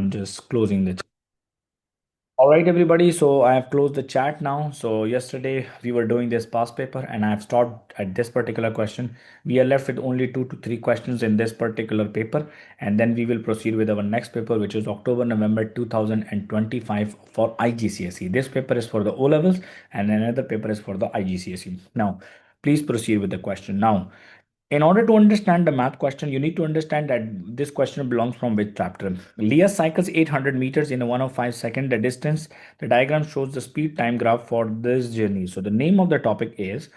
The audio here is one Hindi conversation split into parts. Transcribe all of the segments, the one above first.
I'm just closing the chat. All right, everybody. So I have closed the chat now. So yesterday we were doing this past paper and I have stopped at this particular question. We are left with only 2 to 3 questions in this particular paper. And then we will proceed with our next paper, which is October, November 2025 for IGCSE. This paper is for the O levels and another paper is for the IGCSE. Now, please proceed with the question. Now, in order to understand the math question, you need to understand that this question belongs from which chapter. Leah cycles 800 meters in a 105 second. The distance, the diagram shows the speed time graph for this journey. So the name of the topic is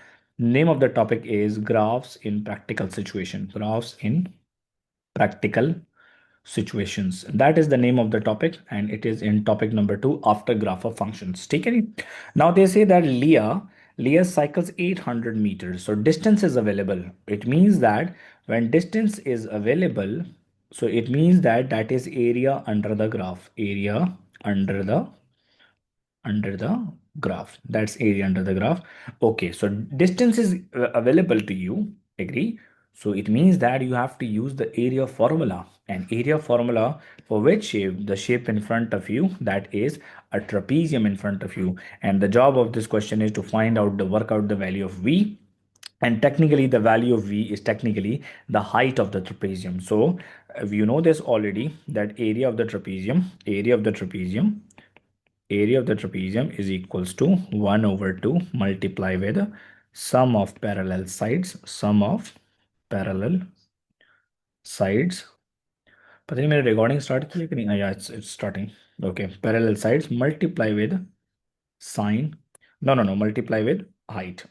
graphs in practical situation. Graphs in practical situations. That is the name of the topic, and it is in topic number 2 after graph of functions. Take it. Now they say that Leah cycles 800 meters. So distance is available. It means that when distance is available, so it means that that is area under the graph. Area under the graph. That's area under the graph. Okay, so distance is available to you. Agree? So it means that you have to use the area formula, and area formula for which shape? The shape in front of you, that is a trapezium in front of you. And the job of this question is to work out the value of V. And technically the value of V is technically the height of the trapezium. So if you know this already, that area of the trapezium is equals to 1 over 2 multiply with sum of parallel sides. पता नहीं मेरा recording start किया कि नहीं? Yeah, it's starting. Okay, parallel sides multiply with sine. No, multiply with height.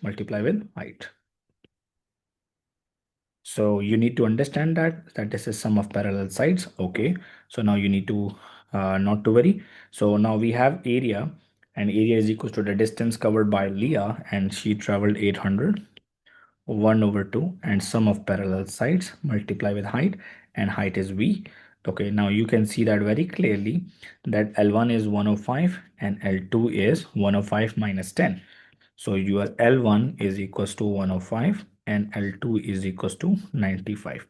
So you need to understand that this is sum of parallel sides. Okay, so now you need to not to worry. So now we have area, and area is equal to the distance covered by Leah, and she traveled 800. 1 over 2 and sum of parallel sides multiply with height, and height is V. Okay, now you can see that very clearly that L1 is 105 and L2 is 105 minus 10. So your L1 is equals to 105 and L2 is equals to 95.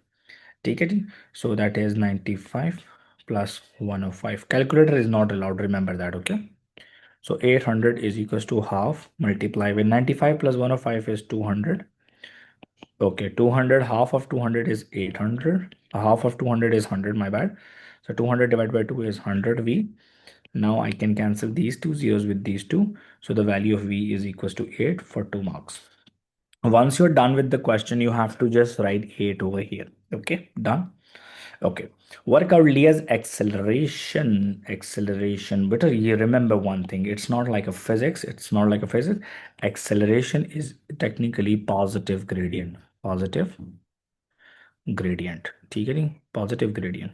Take it. So that is 95 plus 105. Calculator is not allowed. Remember that. Okay. So 800 is equals to half multiply with 95 plus 105 is 200. Okay, 200, half of 200 is 800. Half of 200 is 100, my bad. So 200 divided by 2 is 100 V. Now I can cancel these two zeros with these two. So the value of V is equals to 8 for 2 marks. Once you're done with the question, you have to just write 8 over here. Okay, done. Okay, work out Leah's acceleration. But you remember one thing, it's not like a physics. Acceleration is technically positive gradient. ठीक है नहीं? Positive gradient.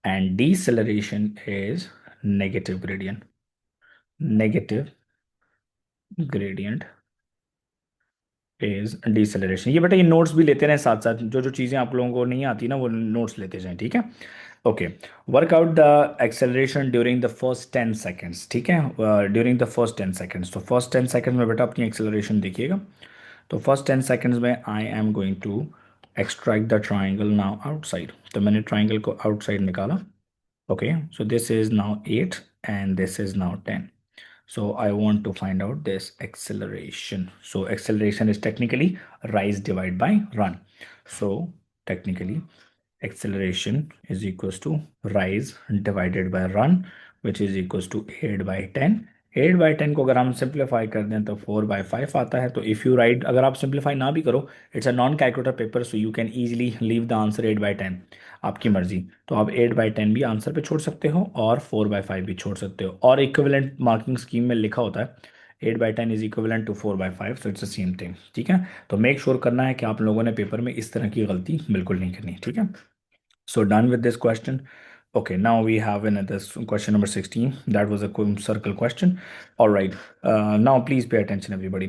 And deceleration is negative gradient. Negative gradient is deceleration. ये बेटा ये नोट्स भी लेते रहें साथ साथ, जो जो चीज़ें आप लोगों को नहीं आती ना वो नोट्स लेते जाएं, ठीक है? Okay, work out the acceleration during the first 10 seconds. ठीक है, ड्यूरिंग द फर्स्ट 10 सेकेंड्स. तो फर्स्ट 10 सेकेंड्स में बेटा अपनी एक्सेलरेशन देखिएगा. तो फर्स्ट 10 सेकेंड्स में I am going to extract the triangle now outside. तो मैंने ट्राइंगल को आउटसाइड निकाला. Okay, so this is now 8 and this is now 10. So I want to find out this acceleration. So acceleration is technically rise divided by run. So technically acceleration is equals to rise divided by run, which is equals to 8 by 10. 8 by 10 को अगर हम सिंप्लीफाई कर दें तो 4 by 5 आता है. तो इफ़ यू राइट, अगर आप सिंप्लीफाई ना भी करो, it's a non calculator paper, so you can easily leave the answer 8 by 10. आपकी मर्जी. तो आप 8 by 10 भी आंसर पे छोड़ सकते हो और 4 by 5 भी छोड़ सकते हो. और इक्विवेलेंट मार्किंग स्कीम में लिखा होता है 8 by 10 is equivalent to 4 by 5, so it's the same thing. ठीक है, तो मेक श्योर करना है कि आप लोगों ने पेपर में इस तरह की गलती बिल्कुल नहीं करनी. ठीक है, so done with this question. Okay, now we have another question number 16. That was a circle question. All right, now please pay attention everybody.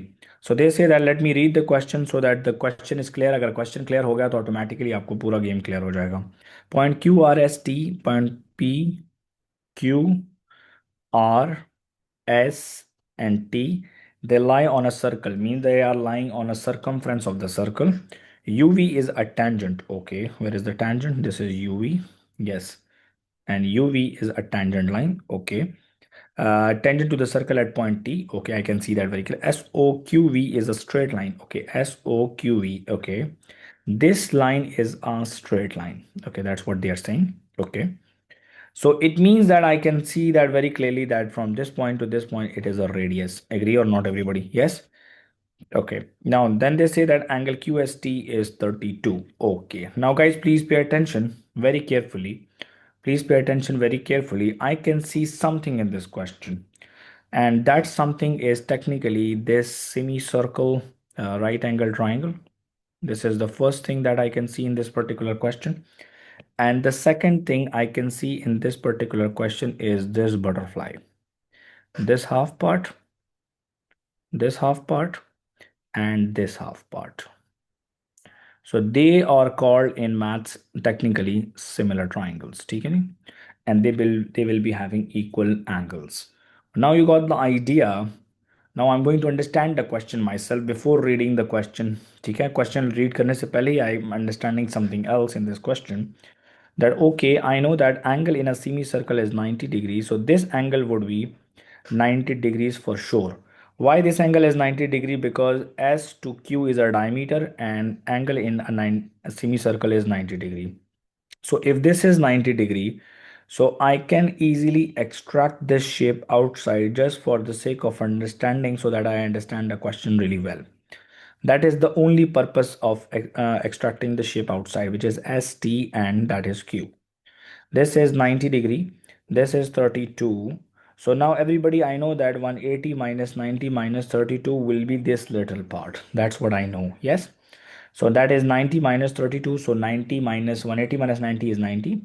So they say that let me read the question so that the question is clear. अगर question clear हो गया तो automatically आपको पूरा game clear हो जाएगा. Point Q R S T, point P Q R S and T, they lie on a circle, means they are lying on a circumference of the circle. UV is a tangent. Okay, where is the tangent? This is UV. Yes, and UV is a tangent line. Okay. Tangent to the circle at point T. Okay, I can see that very clear. SOQV is a straight line. Okay, SOQV. Okay, this line is a straight line. Okay, that's what they are saying. Okay, so it means that I can see that very clearly that from this point to this point, it is a radius. Agree or not, everybody? Yes? Okay. Now, then they say that angle QST is 32. Okay. Now, guys, please pay attention very carefully. Please pay attention very carefully. I can see something in this question. And that something is technically this semicircle right angle triangle. This is the first thing that I can see in this particular question. And the second thing I can see in this particular question is this butterfly. This half part, this half part, and this half part. So they are called in maths technically similar triangles, okay? And they will be having equal angles. Now you got the idea. Now I'm going to understand the question myself before reading the question. Okay, question read करने से पहले ही I'm understanding something else in this question. That okay, I know that angle in a semicircle is 90 degrees. So this angle would be 90 degrees for sure. Why this angle is 90 degree? Because S to Q is a diameter and angle in a semicircle is 90 degree. So if this is 90 degree, so I can easily extract this shape outside just for the sake of understanding so that I understand the question really well. That is the only purpose of extracting the shape outside, which is ST and that is Q. This is 90 degree. This is 32. So now everybody, I know that 180 minus 90 minus 32 will be this little part. That's what I know. Yes. So that is 90 minus 32. So 90 minus 180 minus 90 is 90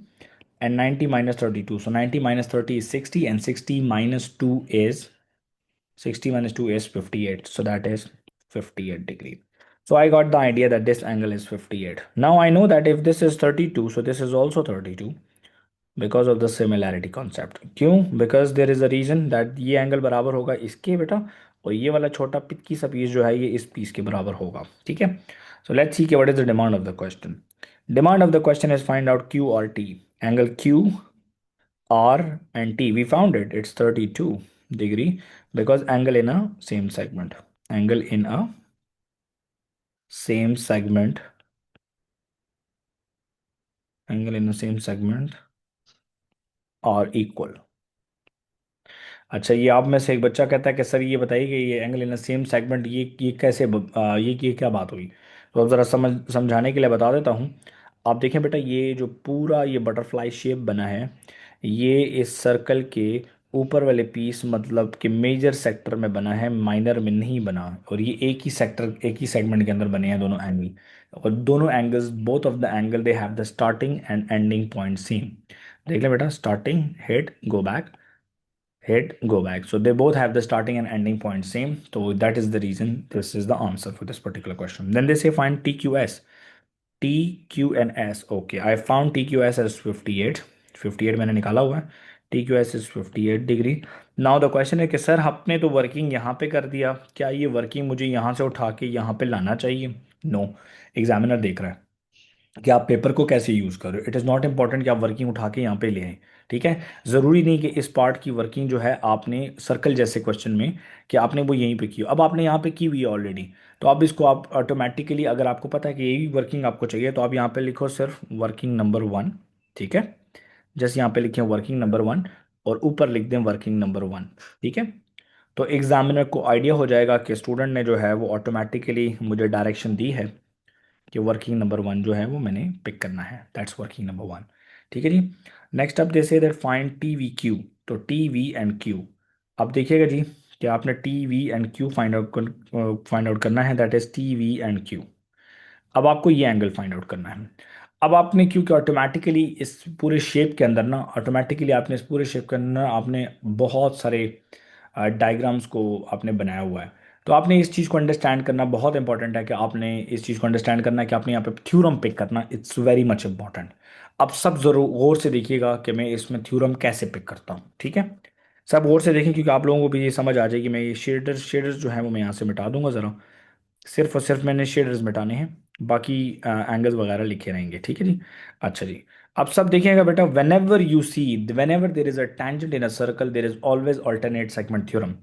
and 90 minus 32. So 90 minus 30 is 60 and 60 minus 2 is 60 minus 2 is 58. So that is 58 degree. So I got the idea that this angle is 58. Now I know that if this is 32, so this is also 32 because of the similarity concept. क्यों? Because there is a reason that ये एंगल बराबर होगा इसके बेटा और ये वाला छोटा पिक्की सा पीस जो है ये इस पीस के बराबर होगा. ठीक है. So let's see what is the demand of the question. Demand of the question is find out Q or T. Angle Q, R and T. We found it. It's 32 degree because angle in a same segment. Angle in a same segment. Angle in the same segment are equal. अच्छा, ये आप में से एक बच्चा कहता है कि सर ये बताइए कि ये एंगल इन सेम सेगमेंट ये कैसे ये क्या बात हुई. तो अब ज़रा समझाने के लिए बता देता हूँ. आप देखें बेटा, ये जो पूरा ये बटरफ्लाई शेप बना है ये इस सर्कल के ऊपर वाले पीस मतलब कि मेजर सेक्टर में बना है, माइनर में नहीं बना. और ये एक ही सेक्टर एक ही सेगमेंट के अंदर बने हैं दोनों एंगल. और दोनों angles both of the angle they have the starting and ending point same. देख ले बेटा, starting ahead go back, hit go back, so they both have the starting and ending point same. So that is the reason this is the answer for this particular question. Then they say find TQS. TQ and S. Okay, I found TQS as 58. 58 मैंने निकाला हुआ है. TQS is 58 degree. Now the question है कि सर आपने तो वर्किंग यहाँ पे कर दिया, क्या ये वर्किंग मुझे यहाँ से उठा के यहाँ पे लाना चाहिए? नो. एग्जामिनर देख रहा है कि आप पेपर को कैसे यूज़ कर रहे हो. इट इज़ नॉट इंपॉर्टेंट कि आप वर्किंग उठा के यहाँ पे ले आए. ठीक है. ज़रूरी नहीं कि इस पार्ट की वर्किंग जो है आपने सर्कल जैसे क्वेश्चन में कि आपने वो यहीं पे की हो. अब आपने यहाँ पे की हुई है ऑलरेडी, तो अब इसको आप ऑटोमेटिकली अगर आपको पता है कि यही वर्किंग आपको चाहिए तो आप यहाँ पे लिखो सिर्फ वर्किंग नंबर 1. ठीक है. जैसे यहाँ पे लिखें वर्किंग नंबर 1 और ऊपर लिख दें वर्किंग नंबर 1. ठीक है. तो एग्जामिनर को आइडिया हो जाएगा कि स्टूडेंट ने जो है वो ऑटोमेटिकली मुझे डायरेक्शन दी है कि वर्किंग नंबर 1 जो है वो मैंने पिक करना है. That's working number 1. ठीक है जी. Next up they say that find T V Q. तो टी वी एंड क्यू. अब देखिएगा जी कि आपने T V and Q find out करना है. That is T V and Q. अब आपको ये एंगल फाइंड आउट करना है. अब आपने क्योंकि ऑटोमेटिकली इस पूरे शेप के अंदर ना ऑटोमेटिकली आपने इस पूरे शेप के अंदर आपने बहुत सारे डायग्राम्स को आपने बनाया हुआ है. तो आपने इस चीज़ को अंडरस्टैंड करना बहुत इंपॉर्टेंट है कि आपने इस चीज़ को अंडरस्टैंड करना है कि आपने यहाँ पे थ्योरम पिक करना. It's very much important. अब सब जरूर गौर से देखिएगा कि मैं इसमें थ्योरम कैसे पिक करता हूँ. ठीक है. सब गौर से देखें क्योंकि आप लोगों को भी ये समझ आ जाएगी. मैं ये शेडर्स जो है वो मैं यहाँ से मिटा दूंगा ज़रा. सिर्फ और सिर्फ मैंने शेडर्स मिटाने हैं, बाकी एंगल्स वगैरह लिखे रहेंगे. ठीक है जी. अच्छा जी. अब सब देखिएगा बेटा, whenever you see, whenever there is a tangent in a circle, there is always alternate segment theorem,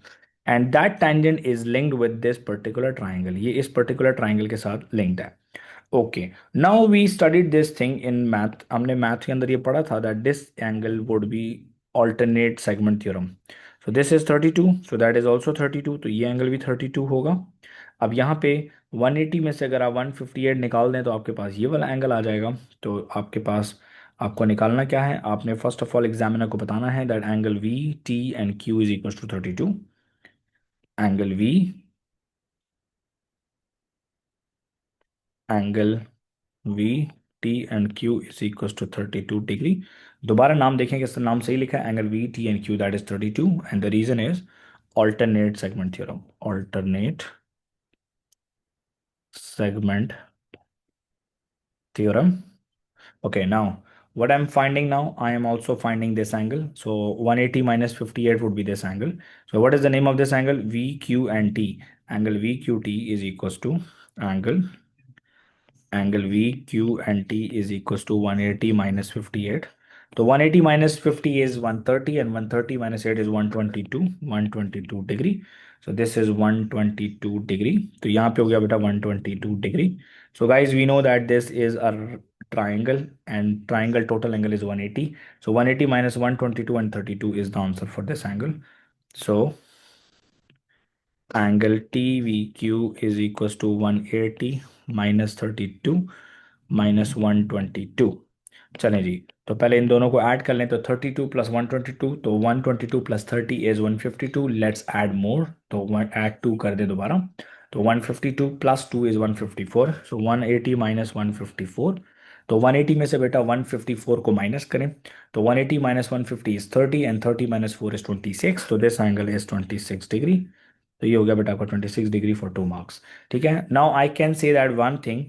and that tangent is linked with this particular triangle. ये इस particular triangle के साथ linked है. Okay, now we studied this thing in math. हमने math के अंदर ये पढ़ा था that this angle would be alternate segment theorem. So this is 32, so that is also 32, तो ये angle भी 32 होगा. अब यहाँ पे 180 में से अगर आप 158 निकाल दें तो आपके पास ये वाला एंगल आ जाएगा. तो आपके पास, आपको निकालना क्या है, आपने फर्स्ट ऑफ ऑल एग्जामिनर को बताना है that angle V T and Q is equal to 32. Angle V, angle V T and Q is equal to 32 degree. दोबारा नाम देखें, कि नाम सही लिखा है, angle V T and Q that is 32, and the reason is alternate segment theorem. Alternate segment theorem. Okay, now what I'm finding now, I am also finding this angle. So 180 minus 58 would be this angle. So what is the name of this angle? VQ and T. Angle VQT is equals to angle angle VQ and T is equals to 180 minus 58. So 180 minus 50 is 130, and 130 minus 8 is 122, 122 degree. So this is 122 degree. So यहाँ पे हो गया बेटा 122 degree. So guys, we know that this is a triangle, and triangle total angle is 180. So 180 minus 122 and 32 is the answer for this angle. So angle TVQ is equals to 180 minus 32 minus 122. चलें जी, तो पहले इन दोनों को ऐड कर लें. तो 32 प्लस 122, तो 122 plus 30 is 152. Let's add more, तो ऐड 2 कर दे दोबारा. तो 152 प्लस 2 इज 154. So 180 minus 154. तो 180 में से बेटा 154 को माइनस करें. तो 180 minus 150 is 30, and 30 minus 4 is 26. तो दिस एंगल इज 26 डिग्री. तो ये हो गया बेटा आपका 26 डिग्री फॉर 2 मार्क्स. ठीक है, now I can say that one thing,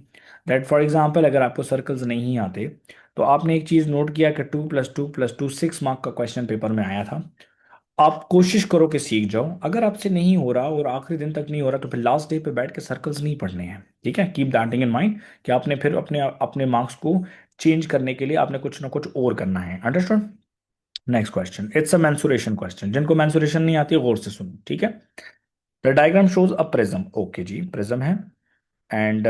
that for example अगर आपको सर्कल्स नहीं आते, तो आपने एक चीज़ नोट किया कि 2 + 2 + 2 6 मार्क का क्वेश्चन पेपर में आया था. आप कोशिश करो कि सीख जाओ. अगर आपसे नहीं हो रहा और आखिरी दिन तक नहीं हो रहा, तो फिर लास्ट डे पे बैठ के सर्कल्स नहीं पढ़ने हैं. ठीक है, कीप दैट इन माइंड कि आपने फिर अपने अपने मार्क्स को चेंज करने के लिए आपने कुछ ना कुछ और करना है. Understood. Next question, it's a mensuration question. जिनको मेंसुरेशन नहीं आती गौर से सुनो. ठीक है, the diagram shows a prism. Okay जी, प्रिज्म है, एंड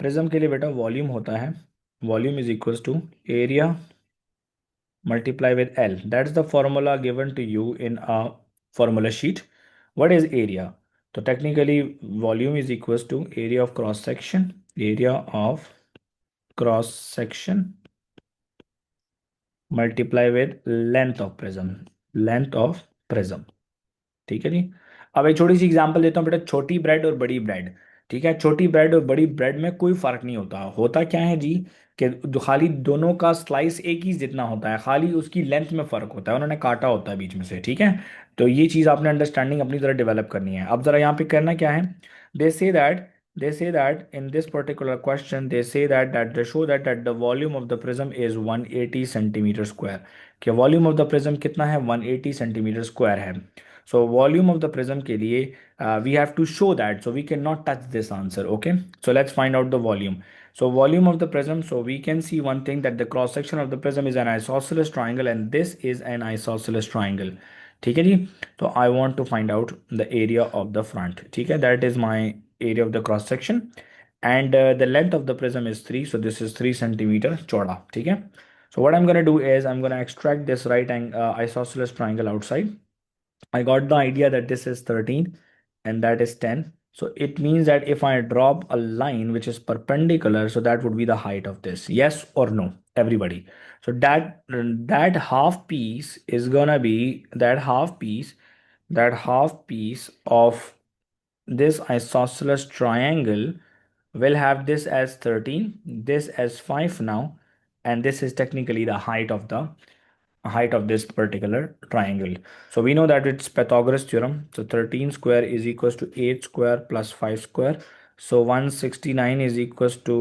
प्रिज्म के लिए बेटा वॉल्यूम होता है, volume is equals to area multiply with L. That's the formula given to you in a formula sheet. What is area? So technically volume is equals to area of cross section, area of cross section multiply with length of prism, length of prism. ठीक है जी. अब एक छोटी सी एग्जांपल देता हूँ बेटा, छोटी ब्रेड और बड़ी ब्रेड. ठीक है, छोटी ब्रेड और बड़ी ब्रेड में कोई फर्क नहीं होता. होता क्या है जी, कि खाली दोनों का स्लाइस एक ही जितना होता है, खाली उसकी लेंथ में फर्क होता है, उन्होंने काटा होता है बीच में से. ठीक है, तो ये चीज़ आपने अंडरस्टैंडिंग अपनी तरह डेवलप करनी है. अब जरा यहाँ पे करना क्या है, they say that they say that in this particular question they say that they show that the volume of the prism is 180 centimeter square. कि वॉल्यूम ऑफ द प्रिज्म कितना है, 180 सेंटीमीटर स्क्वायर है. So volume of the prism के लिए we have to show that, so we can not touch this answer. Okay, so let's find out the volume. So volume of the prism, so we can see one thing, that the cross section of the prism is an isosceles triangle, and this is an isosceles triangle. ठीक है जी. तो I want to find out the area of the front. ठीक है, that is my area of the cross section, and the length of the prism is 3, so this is 3 centimeter चौड़ा. ठीक है, so what I'm gonna do is I'm gonna extract this right angle isosceles triangle outside. I got the idea that this is 13 and that is 10. So it means that if I drop a line which is perpendicular, so that would be the height of this. Yes or no, everybody? So that half piece is gonna be that half piece of this isosceles triangle will have this as 13, this as 5 now, and this is technically the height of this particular triangle. So we know that it's Pythagoras theorem. So 13 square is equals to 8 square plus 5 square. So 169 is equals to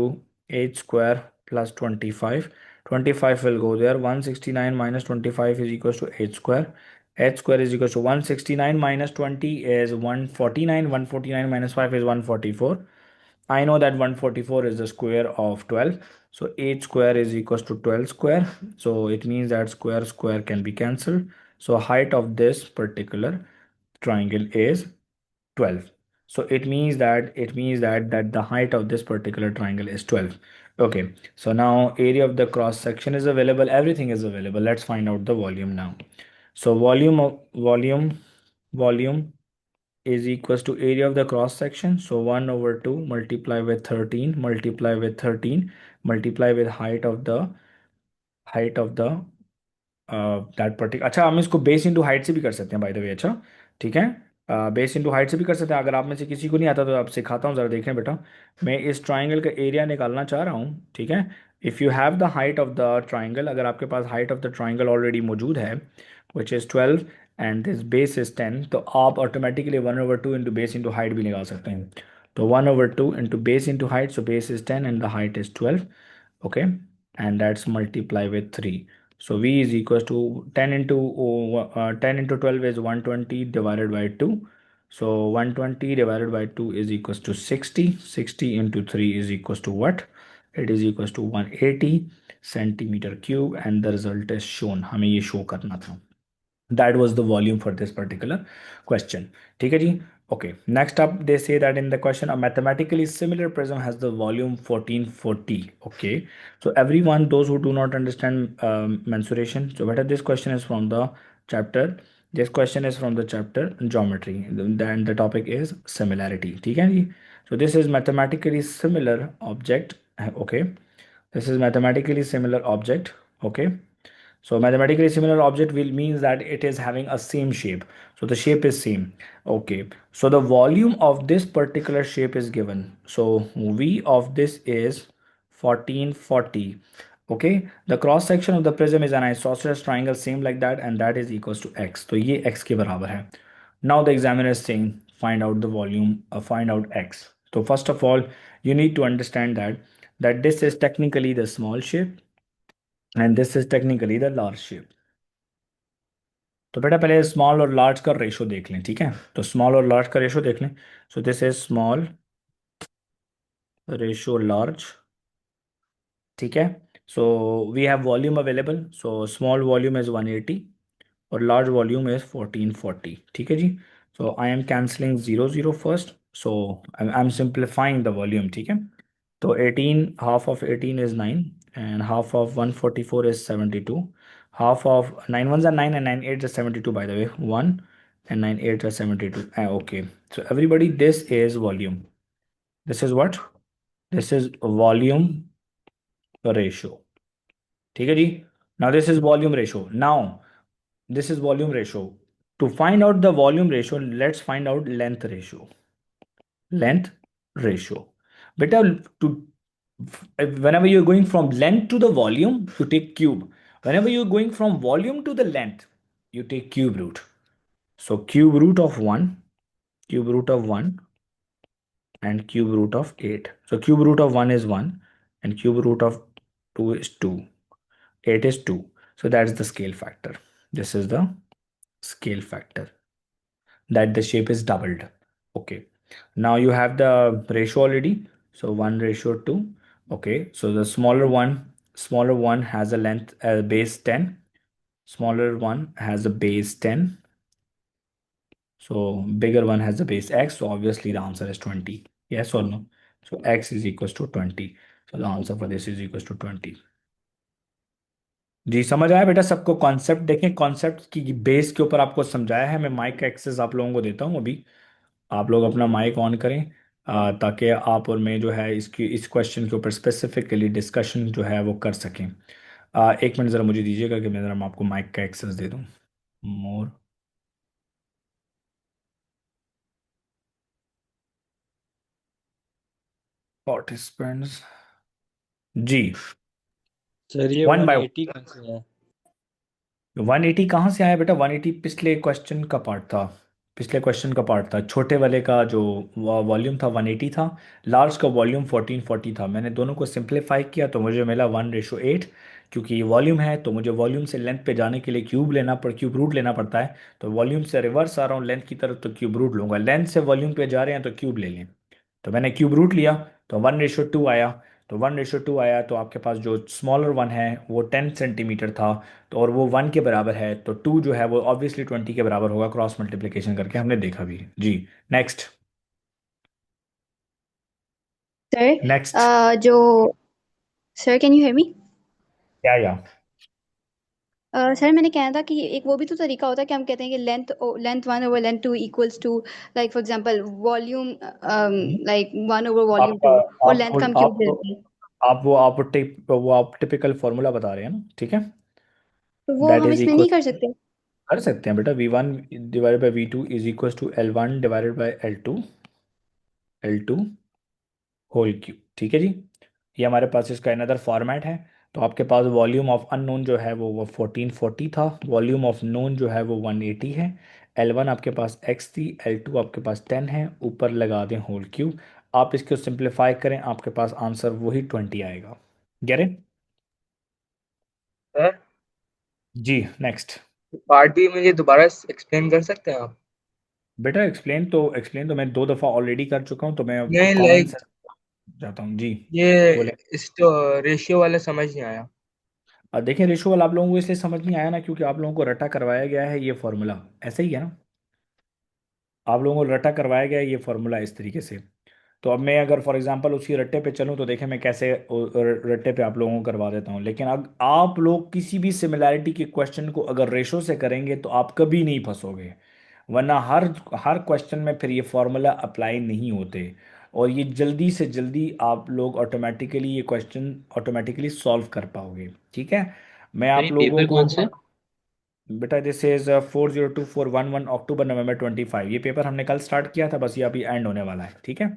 8 square plus 25. 25 will go there. 169 minus 25 is equals to 8 square. 8 square is equals to 169 minus 20 is 149. 149 minus 5 is 144. I know that 144 is the square of 12. So 8 square is equals to 12 square. So it means that square square can be cancelled. So height of this particular triangle is 12. So it means that the height of this particular triangle is 12. Okay. So now area of the cross section is available. Everything is available. Let's find out the volume now. So volume is equals to area of the cross section. So 1 over 2 multiply with 13 multiply with 13 multiply with height of the that particular. अच्छा, हम इसको बेस इंटू हाइट से भी कर सकते हैं बाय द वे। अच्छा, ठीक है, बेस इंटू हाइट से भी कर सकते हैं। अगर आप में से किसी को नहीं आता तो आप सिखाता हूँ, ज़रा देखें बेटा। मैं इस ट्राइंगल का एरिया निकालना चाह रहा हूँ, ठीक है। If you have the height of the triangle, अगर आपके पास height of the triangle already मौजूद है, which is 12 and this base is 10, तो आप automatically 1/2 into base into height भी निकाल सकते हैं। तो 1/2 into base into height, so base is 10 and the height is 12। Okay, and that's multiply with 3. So v is equals to 10 into 10 into 12 is 120 divided by 2. So 120 divided by 2 is equals to 60. 60 into 3 is equals to what? It is equals to 180 centimeter cube, and the result is shown. हमें ये show करना था। That was the volume for this particular question. ठीक है जी। Okay, next up they say that in the question a mathematically similar prism has the volume 1440. Okay, so everyone, those who do not understand mensuration, so better, this question is from the chapter, this question is from the chapter geometry, then the topic is similarity। ठीक है जी। So this is mathematically similar object। Okay, this is mathematically similar object। Okay, so mathematically similar object will means that it is having a same shape. So the shape is same. Okay. So the volume of this particular shape is given. So V of this is 1440. Okay. The cross section of the prism is an isosceles triangle same like that, and that is equals to x. So ये x के बराबर है. Now the examiner is saying find out the volume, find out x. So first of all, you need to understand that this is technically the small shape and this is technically the large shape। तो बेटा पहले स्मॉल और लार्ज का रेशो देख लें, ठीक है। तो स्मॉल और लार्ज का रेशो देख लें। So this is small ratio large, ठीक है। So we have volume available, so small volume is 180 और लार्ज वॉल्यूम इज 1440, ठीक है जी। So I am cancelling 0 0 first, so I am simplifying the volume, ठीक है। तो 18, half of 18 is 9 and half of 144 is 72। Half of 9 ones are 9 and 9 eights are 72, by the way, 1 and 9 eights are 72। Okay, so everybody, this is volume, this is what, this is volume ratio, ठीक है जी। now this is volume ratio, now this is volume ratio। to find out the volume ratio, let's find out length ratio। length ratio, beta, to whenever you're going from length to the volume, you take cube. Whenever you're going from volume to the length, you take cube root। So cube root of 1, cube root of 1 and cube root of 8। So cube root of 1 is 1 and cube root of 2 is 2, 8 is 2। So that's the scale factor, this is the scale factor, that the shape is doubled। Okay, now you have the ratio already, so 1/2। Okay, so the smaller one has a length base 10, smaller one has a base 10, so bigger one has a base x, so obviously the answer is 20, yes or no? So x is equals to 20, so the answer for this is equals to 20। जी समझ आया बेटा सबको? कॉन्सेप्ट देखें, कॉन्सेप्ट की बेस के ऊपर आपको समझाया है। मैं माइक का एक्सेस आप लोगों को देता हूँ अभी, आप लोग अपना माइक ऑन करें, ताकि आप और मैं जो है इसकी इस क्वेश्चन के ऊपर स्पेसिफिकली डिस्कशन जो है वो कर सकें। एक मिनट ज़रा मुझे दीजिएगा कि मैं ज़रा आपको माइक का एक्सेस दे दूँ। मोर पार्टिसिपेंट्स, जी, सर ये वन बाय 180 कहाँ से है? 180 कहाँ से आया बेटा? 180 पिछले क्वेश्चन का पार्ट था, पिछले क्वेश्चन का पार्ट था। छोटे वाले का जो वॉल्यूम था 180 था, लार्ज का वॉल्यूम 1440 था। मैंने दोनों को सिंप्लीफाई किया तो मुझे मिला 1/8। क्योंकि ये वॉल्यूम है तो मुझे वॉल्यूम से लेंथ पे जाने के लिए क्यूब रूट लेना पड़ता है। तो वॉल्यूम से रिवर्स आ रहा हूँ लेंथ की तरफ, तो क्यूब रूट लूंगा। लेंथ से वॉल्यूम पे जा रहे हैं तो क्यूब ले लें, तो मैंने क्यूब रूट लिया। तो 1:2 आया। तो 1:2 आया तो आपके पास जो स्मॉलर वन है वो 10 सेंटीमीटर था। तो और वो 1 के बराबर है, तो 2 जो है वो ऑब्वियसली 20 के बराबर होगा, क्रॉस मल्टीप्लिकेशन करके हमने देखा भी जी। नेक्स्ट। Sir, next. जो sir, can you hear me? क्या या? सर, मैंने कहना था कि एक वो भी तो तरीका होता है कि हम कहते हैं कि length length 2 equals to, like for example volume, like volume आपका 2, और लेंथ आपको का हम क्यूब आप दे देते हैं। आप टिपिकल फॉर्मूला बता रहे हैं ना, ठीक है। तो वो दैट हम इज इसमें इक्वल, नहीं कर सकते? कर सकते हैं बेटा, V1 divided by V2 is equal to L1 divided by L2 whole cube, ठीक है जी। ये हमारे पास इसका अनदर फॉर्मेट है। तो आपके पास वॉल्यूम ऑफ अननोन जो है वो 1440 था, वॉल्यूम ऑफ नोन जो है वो 180 है। L1 आपके पास x थी, L2 आपके पास 10 है, ऊपर लगा दें होल क्यूब। आप इसको सिंप्लीफाई करें, आपके पास आंसर वही 20 आएगा। Get it? सर, जी नेक्स्ट। पार्ट भी मुझे दोबारा एक्सप्लेन कर सकते हैं आप? बेटा एक्सप्लेन तो मैं 2 दफ़ा ऑलरेडी कर चुका हूँ, तो मैं नहीं, कॉमन लाइक सेंस जाता हूँ जी। ये बोले। इस तो रेशियो वाला समझ नहीं आया। देखिए, रेशो वाला आप लोगों को इसलिए समझ नहीं आया ना, क्योंकि आप लोगों को रटा करवाया गया है ये फॉर्मूला, ऐसा ही है ना। आप लोगों को रटा करवाया गया है ये फॉर्मूला इस तरीके से। तो अब मैं अगर फॉर एग्जांपल उसी रट्टे पे चलूं तो देखें मैं कैसे रट्टे पे आप लोगों को करवा देता हूं। लेकिन अब आप लोग किसी भी सिमिलैरिटी के क्वेश्चन को अगर रेशो से करेंगे तो आप कभी नहीं फंसोगे, वरना हर हर क्वेश्चन में फिर ये फॉर्मूला अप्लाई नहीं होते। और ये जल्दी से जल्दी आप लोग ऑटोमेटिकली ये क्वेश्चन ऑटोमेटिकली सॉल्व कर पाओगे, ठीक है। मैं सर, आप ये लोगों पेपर को, कौन से? बेटा दिस इज 402411 अक्टूबर नवंबर 25। ये पेपर हमने कल स्टार्ट किया था, बस ये अभी एंड होने वाला है, ठीक है।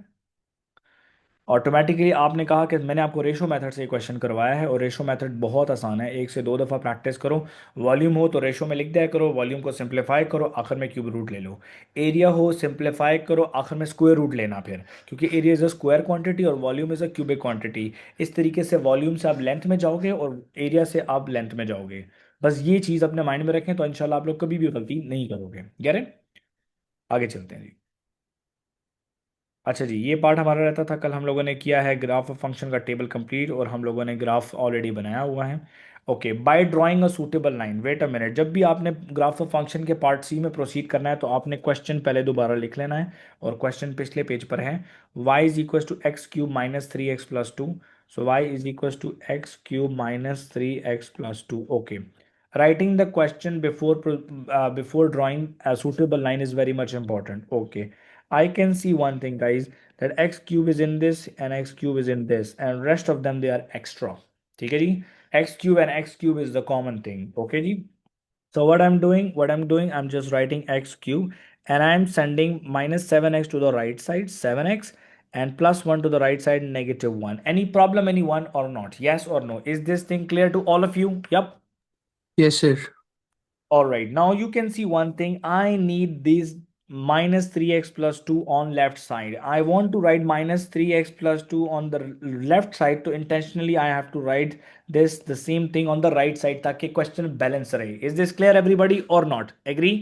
ऑटोमेटिकली आपने कहा कि मैंने आपको रेशो मेथड से क्वेश्चन करवाया है, और रेशो मेथड बहुत आसान है, 1 से 2 दफ़ा प्रैक्टिस करो। वॉल्यूम हो तो रेशो में लिख दिया करो, वॉल्यूम को सिंप्लीफाई करो, आखिर में क्यूब रूट ले लो। एरिया हो सिंप्लीफाई करो, आखिर में स्क्वायर रूट लेना फिर, क्योंकि area is a square quantity और volume is a cubic quantity. इस तरीके से वॉल्यूम से आप लेंथ में जाओगे और एरिया से आप लेंथ में जाओगे। बस ये चीज़ अपने माइंड में रखें तो इंशाल्लाह आप लोग कभी भी गलती नहीं करोगे। गैर आगे चलते हैं जी। अच्छा जी, ये पार्ट हमारा रहता था, कल हम लोगों ने किया है ग्राफ ऑफ फंक्शन का टेबल कंप्लीट, और हम लोगों ने ग्राफ ऑलरेडी बनाया हुआ है। Okay, by drawing a suitable line, wait a minute, जब भी आपने ग्राफ ऑफ फंक्शन के पार्ट सी में प्रोसीड करना है तो आपने क्वेश्चन पहले दोबारा लिख लेना है। और क्वेश्चन पिछले पेज पर है, y is equal to x cube minus 3x+2। So y is equal to x cube minus 3x+2। Okay, writing the question before drawing a suitable line is very much important. Okay, I can see one thing, guys, that x cube is in this and x cube is in this, and rest of them they are extra. ठीक है जी, x cube and x cube is the common thing. Okay जी, so what I'm doing, I'm just writing x cube, and I'm sending minus 7x to the right side, 7x, and plus 1 to the right side, -1. Any problem, anyone, or not? Yes or no? Is this thing clear to all of you? Yep. Yes, sir. All right, now you can see one thing. I need this minus 3x plus 2 on left side. I want to write minus 3x plus 2 on the left side. So intentionally I have to write this the same thing on the right side ताकि question balance रहे. Is this clear everybody or not? Agree?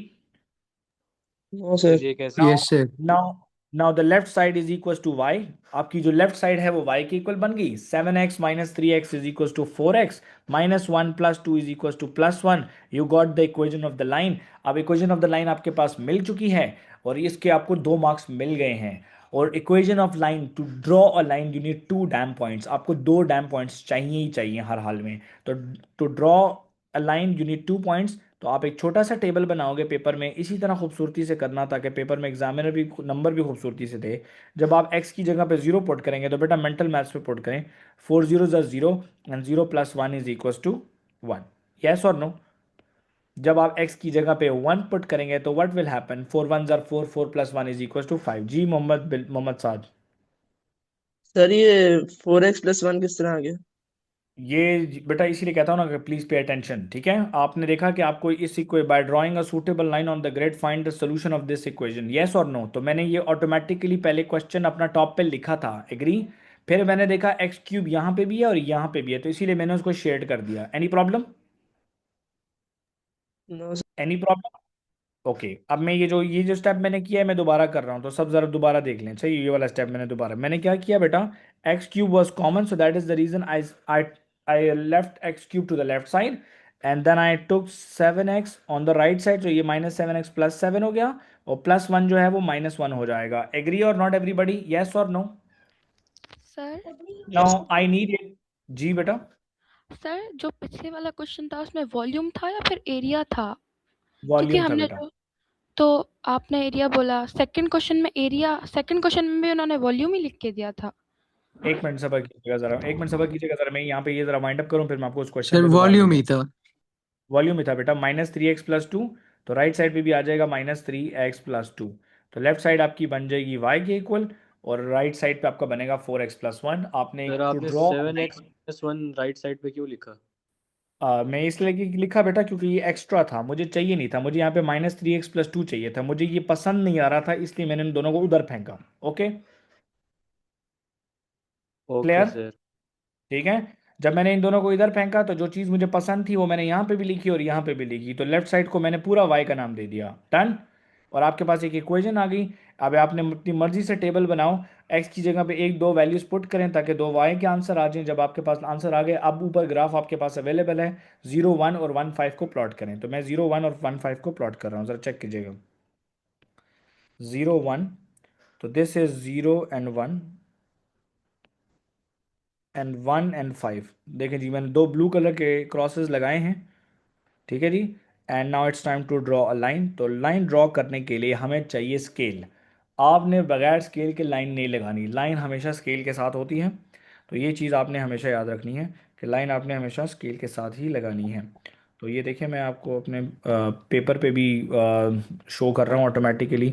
No sir sir. ये कैसे? Yes, now sir. now the left side is equals to y। आपकी जो लेफ्ट साइड है वो y के इक्वल बन गई। 7x माइनस 3x is equal to 4x, -1 + 2 is equal to +1। You got the equation of the line. अब इक्वेशन ऑफ द लाइन आपके पास मिल चुकी है, और इसके आपको 2 मार्क्स मिल गए हैं। और equation of line, to draw a line you need 2 them points, आपको 2 डैम पॉइंट्स चाहिए ही चाहिए हर हाल में। तो to draw a line you need 2 points. तो आप एक छोटा सा टेबल बनाओगे पेपर में, इसी तरह खूबसूरती से करना ताकि पेपर में एग्जामिनर भी नंबर भी खूबसूरती से दे। जब आप एक्स की जगह पे 0 पुट करेंगे तो बेटा मेंटल मैथ्स पे पुट करें। 4 0 + 0 and 0 + 1 is equal to 1। Yes और नो? जब आप x की जगह पे 1 पुट करेंगे तो what will happen? 4 1 = 4, 4 + 1 is equal to 5। जी मोहम्मद साद। सर, ये 4x+1 किस तरह आ गया? बेटा इसीलिए कहता हूँ ना कि प्लीज पे अटेंशन, ठीक है। आपने देखा कि आपको इस इक्वे by drawing a suitable line on the grid find the solution of this equation, yes और नो? तो मैंने ये ऑटोमेटिकली पहले क्वेश्चन अपना टॉप पे लिखा था, एग्री। फिर मैंने देखा एक्स क्यूब यहाँ पे भी है और यहाँ पे भी है, तो इसीलिए मैंने उसको शेड कर दिया। Any problem? No sir. Any problem? Okay, अब मैं ये जो स्टेप मैंने किया है मैं दोबारा कर रहा हूँ, तो सब जरा दोबारा देख लें। सही, ये वाला स्टेप मैंने क्या किया बेटा, x cube was common, so that is the reason I I left x cube to the left side, and then I took 7x on the right side, तो ये -7x प्लस 7 हो गया, और +1 जो है वो -1 हो जाएगा। एग्री और नॉट एवरीबडी, येस और no? Sir now I need it. जी बेटा। सर जो पिछले वाला क्वेश्चन था उसमें वॉल्यूम था या फिर एरिया था? क्योंकि वॉल्यूम था हमने बेटा। जो तो आपने एरिया बोला, सेकंड क्वेश्चन में एरिया, सेकंड क्वेश्चन में भी उन्होंने वॉल्यूम ही लिख के दिया था। एक मिनट सबर कीजिएगा जरा, एक मिनट सबर कीजिएगा जरा, मैं यहाँ पे ये जरा वाइंड अप करूँ, फिर मैं आपको उस क्वेश्चन सर पे दोबारा वॉल्यूम दूंगा। ही था। वॉल्यूम में था बेटा, -3x+2, तो राइट साइड पे भी आ जाएगा -3x+2, तो लेफ्ट साइड आपकी बन जाएगी y के इक्वल, और राइट साइड पे आपका बनेगा 4x+1। आपने सर टू आपने ड्रॉ, 7x+1 राइट साइड पे क्यों लिखा? मैं इसलिए लिखा बेटा क्योंकि ये एक्स्ट्रा था, मुझे चाहिए नहीं था, मुझे यहाँ पे -3x+2 चाहिए था, मुझे ये पसंद नहीं आ रहा था, इसलिए मैंने इन दोनों को उधर फेंका। Okay, okay clear? सर। ठीक है, जब मैंने इन दोनों को इधर फेंका तो जो चीज़ मुझे पसंद थी वो मैंने यहाँ पे भी लिखी और यहाँ पे भी लिखी, तो लेफ्ट साइड को मैंने पूरा y का नाम दे दिया। डन। और आपके पास एक इक्वेशन आ गई। अब आपने अपनी मर्जी से टेबल बनाओ, x की जगह पे एक दो वैल्यूज पुट करें ताकि दो y के आंसर आ जाएं। जब आपके पास आंसर आ गए, अब ऊपर ग्राफ आपके पास अवेलेबल है, 0 1 और 1 5 को प्लॉट करें। तो मैं 0 1 और 1 5 को प्लॉट कर रहा हूँ, ज़रा चेक कीजिएगा। 0 1, तो this is 0 and 1 and 1 and 5। देखें जी, मैंने दो ब्लू कलर के क्रॉसेस लगाए हैं, ठीक है जी। And now it's time to draw a line. तो लाइन ड्रॉ करने के लिए हमें चाहिए स्केल। आपने बगैर स्केल के लाइन नहीं लगानी, लाइन हमेशा स्केल के साथ होती है, तो ये चीज़ आपने हमेशा याद रखनी है कि लाइन आपने हमेशा स्केल के साथ ही लगानी है। तो ये देखिए, मैं आपको अपने पेपर पे भी शो कर रहा हूँ ऑटोमेटिकली।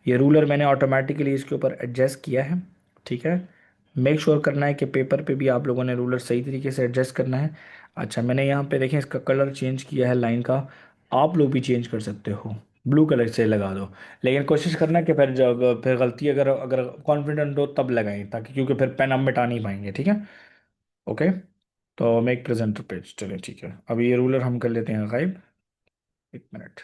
ये रूलर मैंने ऑटोमेटिकली इसके ऊपर एडजस्ट किया है, ठीक है। मेक श्योर करना है कि पेपर पे भी आप लोगों ने रूलर सही तरीके से एडजस्ट करना है। अच्छा, मैंने यहाँ पे देखें इसका कलर चेंज किया है लाइन का, आप लोग भी चेंज कर सकते हो, ब्लू कलर से लगा दो। लेकिन कोशिश करना कि फिर जब फिर गलती अगर अगर कॉन्फिडेंट हो तब लगाएं, ताकि क्योंकि फिर पेन हम मिटा नहीं पाएंगे, ठीक है। ओके, तो मेक प्रेजेंटर पेज, चलिए ठीक है। अब ये रूलर हम कर लेते हैं गायब, एक मिनट।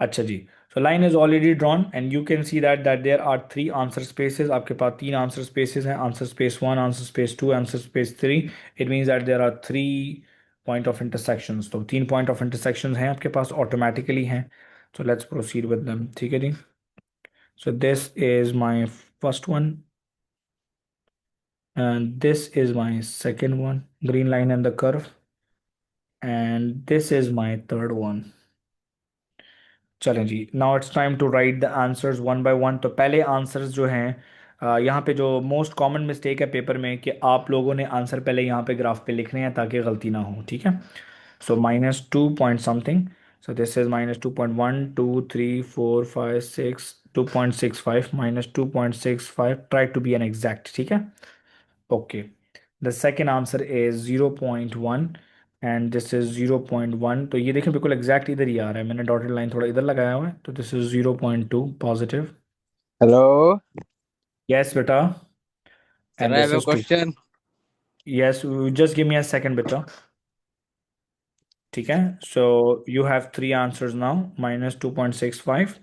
अच्छा जी, so line is already drawn and you can see that there are 3 answer spaces. आपके पास 3 आंसर स्पेसेस हैं, answer space 1, answer space 2, answer space 3। It means that there are 3 point of intersections. तो 3 पॉइंट ऑफ इंटरसेक्शंस हैं आपके पास, ऑटोमेटिकली हैं। So let's proceed with them, ठीक है जी। So this is my first one and this is my second one, green line and the curve, and this is my third one। चलें जी, now it's time to write the answers one by one. तो पहले आंसर्स जो हैं, यहाँ पे जो मोस्ट कॉमन मिस्टेक है पेपर में कि आप लोगों ने आंसर पहले यहाँ पे ग्राफ पे लिखने हैं ताकि गलती ना हो, ठीक है। So -2 point something, so this is -2.1 2 3 4 5 6 2.65 -2.65, try to be an exact, ठीक है। Okay, the second answer is 0.1 and this is 0.1। तो ये देखें बिल्कुल एग्जैक्ट इधर ही आ रहा है, मैंने डॉटेड लाइन थोड़ा इधर लगाया हुआ है, तो this is 0.2 positive. Hello yes बेटा, sir, and I this have a is 2। Question. Yes, just give me a second बेटा, ठीक है। So you have 3 answers now, -2.65।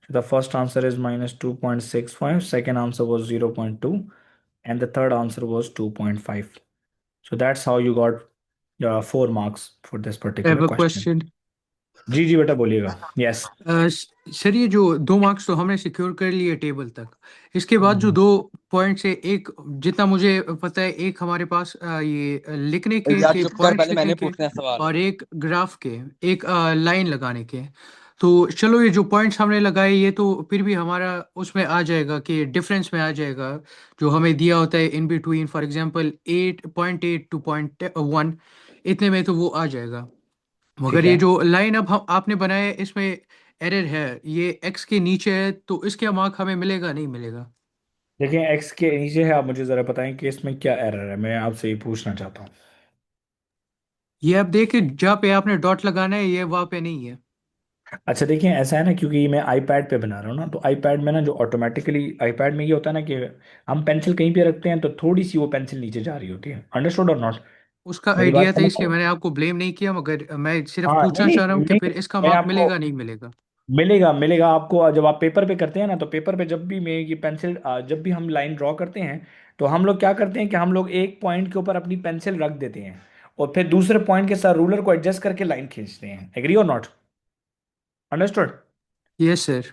The first answer is -2.65, second answer was 0.2, and the third answer was 2.5। So that's how you got 4 marks for this I have particular a question। question. जी जी बेटा बोलिएगा। यस। सर ये जो 2 मार्क्स तो हमने सिक्योर कर लिए टेबल तक, इसके बाद जो 2 पॉइंट्स है, एक जितना मुझे पता है, एक हमारे पास ये लिखने यार के चुप कर, पॉइंट्स पहले लिखने मैंने के, पूछना है सवाल। और एक ग्राफ के, एक लाइन लगाने के। तो चलो, ये जो पॉइंट्स हमने लगाए ये तो फिर भी हमारा उसमें आ जाएगा कि डिफरेंस में आ जाएगा, जो हमें दिया होता है in between, for example 8.8 to 0.1, इतने में तो वो आ जाएगा। मगर ठीक ये है, जो लाइन अब हम आपने बनाया है, इसमें एरर है, ये एक्स के नीचे है, तो इसके मार्क हमें मिलेगा नहीं मिलेगा? देखिए एक्स के नीचे है, आप मुझे ज़रा बताएं कि इसमें क्या एरर है, मैं आपसे ये पूछना चाहता हूँ। ये आप देखिए, जहाँ पे आपने डॉट लगाना है ये वहाँ पे नहीं है। अच्छा देखिए, ऐसा है ना, क्योंकि मैं आईपैड पे बना रहा हूँ ना, तो आईपैड में ना जो ऑटोमेटिकली आईपैड में ये होता है ना कि हम पेंसिल कहीं पे रखते हैं तो थोड़ी सी वो पेंसिल नीचे जा रही होती है। अंडरस्टूड और नॉट? उसका मेरी बात आइडिया था, समझ इसलिए रहे हैं? मैंने आपको ब्लेम नहीं किया, मगर मैं सिर्फ हाँ, नहीं पूछना चाह रहा हूँ नहीं कि नहीं, फिर इसका मैं मार्क आपको मिलेगा नहीं मिलेगा? मिलेगा मिलेगा आपको। जब आप पेपर पे करते हैं ना, तो पेपर पे जब भी मैं ये पेंसिल, जब भी हम लाइन ड्रॉ करते हैं, तो हम लोग क्या करते हैं कि हम लोग एक पॉइंट के ऊपर अपनी पेंसिल रख देते हैं और फिर दूसरे पॉइंट के साथ रूलर को एडजस्ट करके लाइन खींचते हैं। एग्री और नॉट? अंडरस्टूड? Yes sir.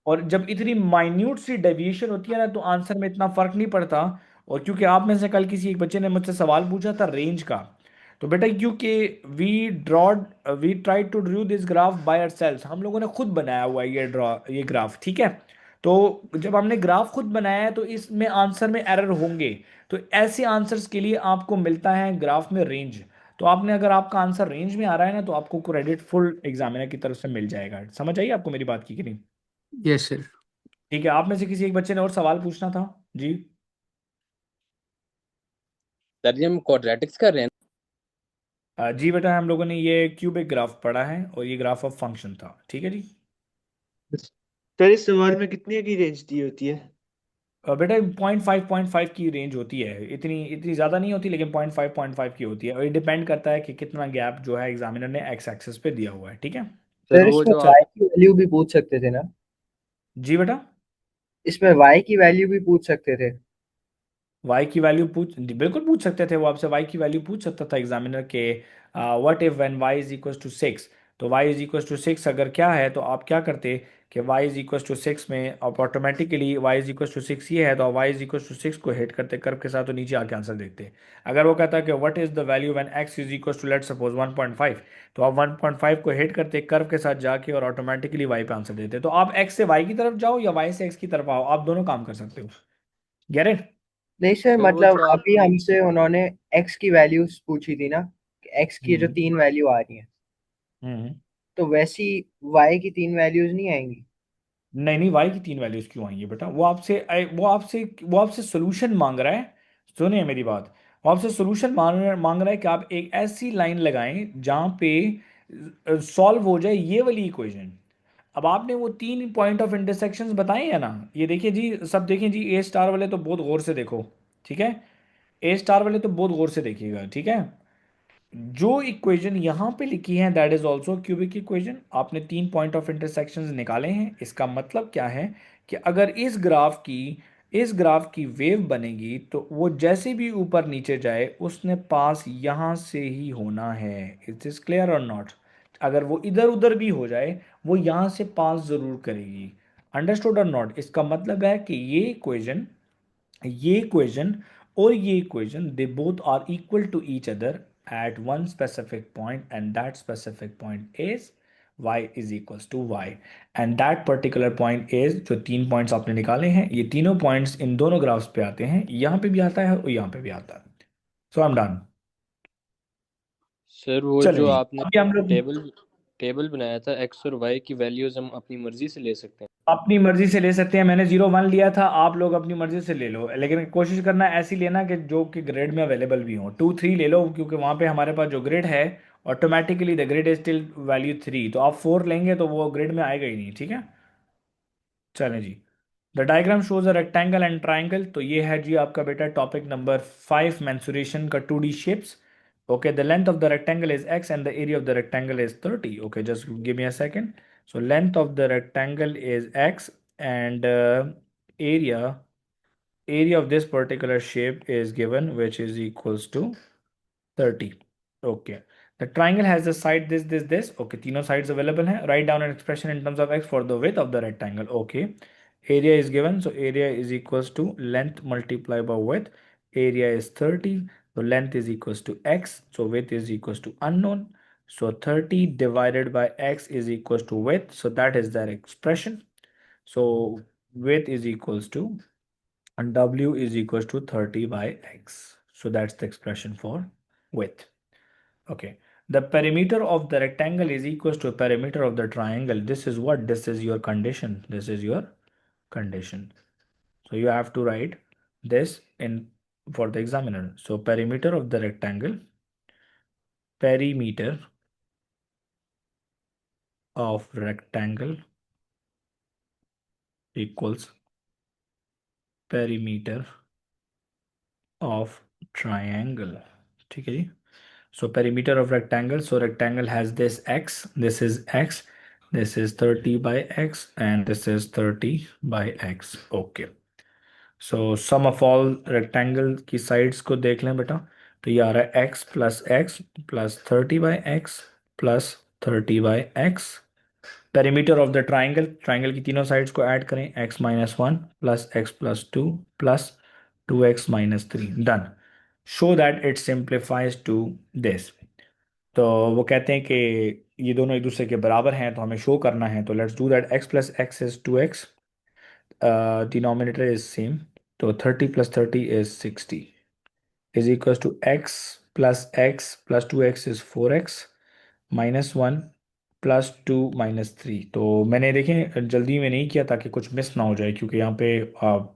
और जब इतनी माइन्यूट सी डेविएशन होती है ना, तो आंसर में इतना फर्क नहीं पड़ता। और क्योंकि आप में से कल किसी एक बच्चे ने मुझसे सवाल पूछा था रेंज का, तो बेटा क्योंकि we try to drew this graph by ourselves, हम लोगों ने खुद बनाया हुआ है ये ग्राफ, ठीक है। तो जब हमने ग्राफ खुद बनाया है, तो इसमें आंसर में एरर होंगे। तो ऐसे आंसर्स के लिए आपको मिलता है ग्राफ में रेंज। तो आपने, अगर आपका आंसर रेंज में आ रहा है ना, तो आपको क्रेडिट फुल एग्जामिनर की तरफ से मिल जाएगा। समझ आइए आपको मेरी बात की कि नहीं? Yes sir. ठीक है, आप में से किसी एक बच्चे ने और सवाल पूछना था जी। सर जी हम क्वाड्रेटिक्स कर रहे हैं। जी बेटा, हम लोगों ने ये क्यूबिक ग्राफ पढ़ा है और ये ग्राफ ऑफ फंक्शन था, ठीक है जी। सर इस सवाल में कितने की रेंज दी होती है? बेटा 0.5 की रेंज होती है, इतनी इतनी ज़्यादा नहीं होती, लेकिन 0.5 की होती है। और ये डिपेंड करता है कि कितना गैप जो है एग्जामिनर ने एक्स एक्सिस पे दिया हुआ है, ठीक है। सर सर वो इसमें जो y आप की वैल्यू भी पूछ सकते थे ना? जी बेटा, इसमें y की वैल्यू भी पूछ सकते थे। वाई की वैल्यू बिल्कुल पूछ सकते थे। वो आपसे वाई की वैल्यू पूछ सकता था एग्जामिनर के, what if when y is equal to 6। तो वाई इज इक्वल टू 6 अगर क्या है, तो आप क्या करते कि वाई इज इक्वल टू 6 में आप automatically y is equal to 6 ये है, तो वाई इज इक्वल टू 6 को हिट करते कर्व के साथ, तो नीचे आके आंसर देखते। अगर वो कहता है कि what is the value when x is equal to let suppose 1.5, तो आप 1.5 को हिट करते कर्व के साथ जाके और ऑटोमेटिकली वाई पे आंसर देते। तो आप एक्स से वाई की तरफ जाओ या वाई से एक्स की तरफ आओ, आप दोनों काम कर सकते हो। Get it? नहीं सर, सर वो मतलब जो अभी आपने हमसे उन्होंने x की वैल्यूज पूछी थी ना, x की जो हम्म 3 वैल्यू आ रही हैं, हम्म तो वैसी y की 3 वैल्यूज नहीं आएंगी? नहीं नहीं, वाई की 3 वैल्यूज क्यों आई है बेटा? वो आपसे सोल्यूशन मांग रहा है। सुनिए मेरी बात, वो आपसे सोल्यूशन मांग रहा है कि आप एक ऐसी लाइन लगाएं जहां पे सॉल्व हो जाए ये वाली इक्वेशन। अब आपने वो 3 पॉइंट ऑफ इंटरसेक्शंस बताए हैं ना, ये देखिए जी, सब देखें जी। ए स्टार वाले तो बहुत गौर से देखो, ठीक है। ए स्टार वाले तो बहुत गौर से देखिएगा, ठीक है। जो इक्वेशन यहाँ पे लिखी है that is also cubic equation. आपने 3 पॉइंट ऑफ इंटरसेक्शंस निकाले हैं, इसका मतलब क्या है कि अगर इस ग्राफ की वेव बनेगी, तो वो जैसे भी ऊपर नीचे जाए उसने पास यहाँ से ही होना है। इज दिस क्लियर और नॉट? अगर वो इधर उधर भी हो जाए, वो यहाँ से पास जरूर करेगी। अंडरस्टूड और नॉट? इसका मतलब है कि ये इक्वेशन और ये equation, they both are equal to each other at one specific point, and that specific point is y is equals to y, and that particular point is, जो 3 पॉइंट्स आपने निकाले हैं, ये तीनों पॉइंट्स इन दोनों ग्राफ्स पे आते हैं। यहाँ पे भी आता है और यहाँ पे भी आता है। सो आई एम डन। सर वो चलें जो जी, आपने अभी हम लोग टेबल टेबल बनाया था एक्स और वाई की वैल्यूज हम अपनी मर्जी से ले सकते हैं। अपनी मर्जी से ले सकते हैं। मैंने 0 1 लिया था, आप लोग अपनी मर्जी से ले लो, लेकिन कोशिश करना ऐसी लेना कि जो कि ग्रेड में अवेलेबल भी हो। 2 3 ले लो, क्योंकि वहाँ पे हमारे पास जो ग्रेड है, automatically the grade is still value 3। तो आप 4 लेंगे तो वो ग्रेड में आएगा ही नहीं, ठीक है। चलें जी। The diagram shows a rectangle and triangle. तो ये है जी आपका बेटा टॉपिक नंबर 5, मेंसुरेशन का 2D shapes. Okay, the length of the rectangle is x and the area of the rectangle is 30. Okay, just give me a second. So length of the rectangle is x, and area area of this particular shape is given, which is equals to 30. Okay. The triangle has the side this. Okay, तीनों sides available हैं. Write down an expression in terms of x for the width of the rectangle. Okay. Area is given, so area is equals to length multiplied by width. Area is 30, so length is equals to x, so width is equals to unknown. So 30 divided by x is equals to width, so that is that expression. So width is equals to, and w is equals to 30 by x. So that's the expression for width. Okay. The perimeter of the rectangle is equals to perimeter of the triangle. This is what? This is your condition. This is your condition. So you have to write this in for the examiner. So perimeter of the rectangle, perimeter of rectangle equals perimeter of triangle. Okay. So perimeter of rectangle. So rectangle has this x. This is x. This is 30 by x and this is 30 by x. Okay. So sum of all rectangle की साइड्स को देख लें बेटा। तो ये आ रहा है x plus 30 by x plus 30 by x। Perimeter of the triangle, triangle की तीनों साइड्स को ऐड करें, x-1 plus x+2 plus 2x-3। Done. Show that it simplifies to this. तो वो कहते हैं कि ये दोनों एक दूसरे के बराबर हैं, तो हमें शो करना है। तो let's do that. x plus x is 2x, denominator is same, तो 30 plus 30 is 60 is equal to x plus 2x is 4x minus 1 plus 2 minus 3। तो मैंने देखें जल्दी में नहीं किया ताकि कुछ मिस ना हो जाए, क्योंकि यहाँ पे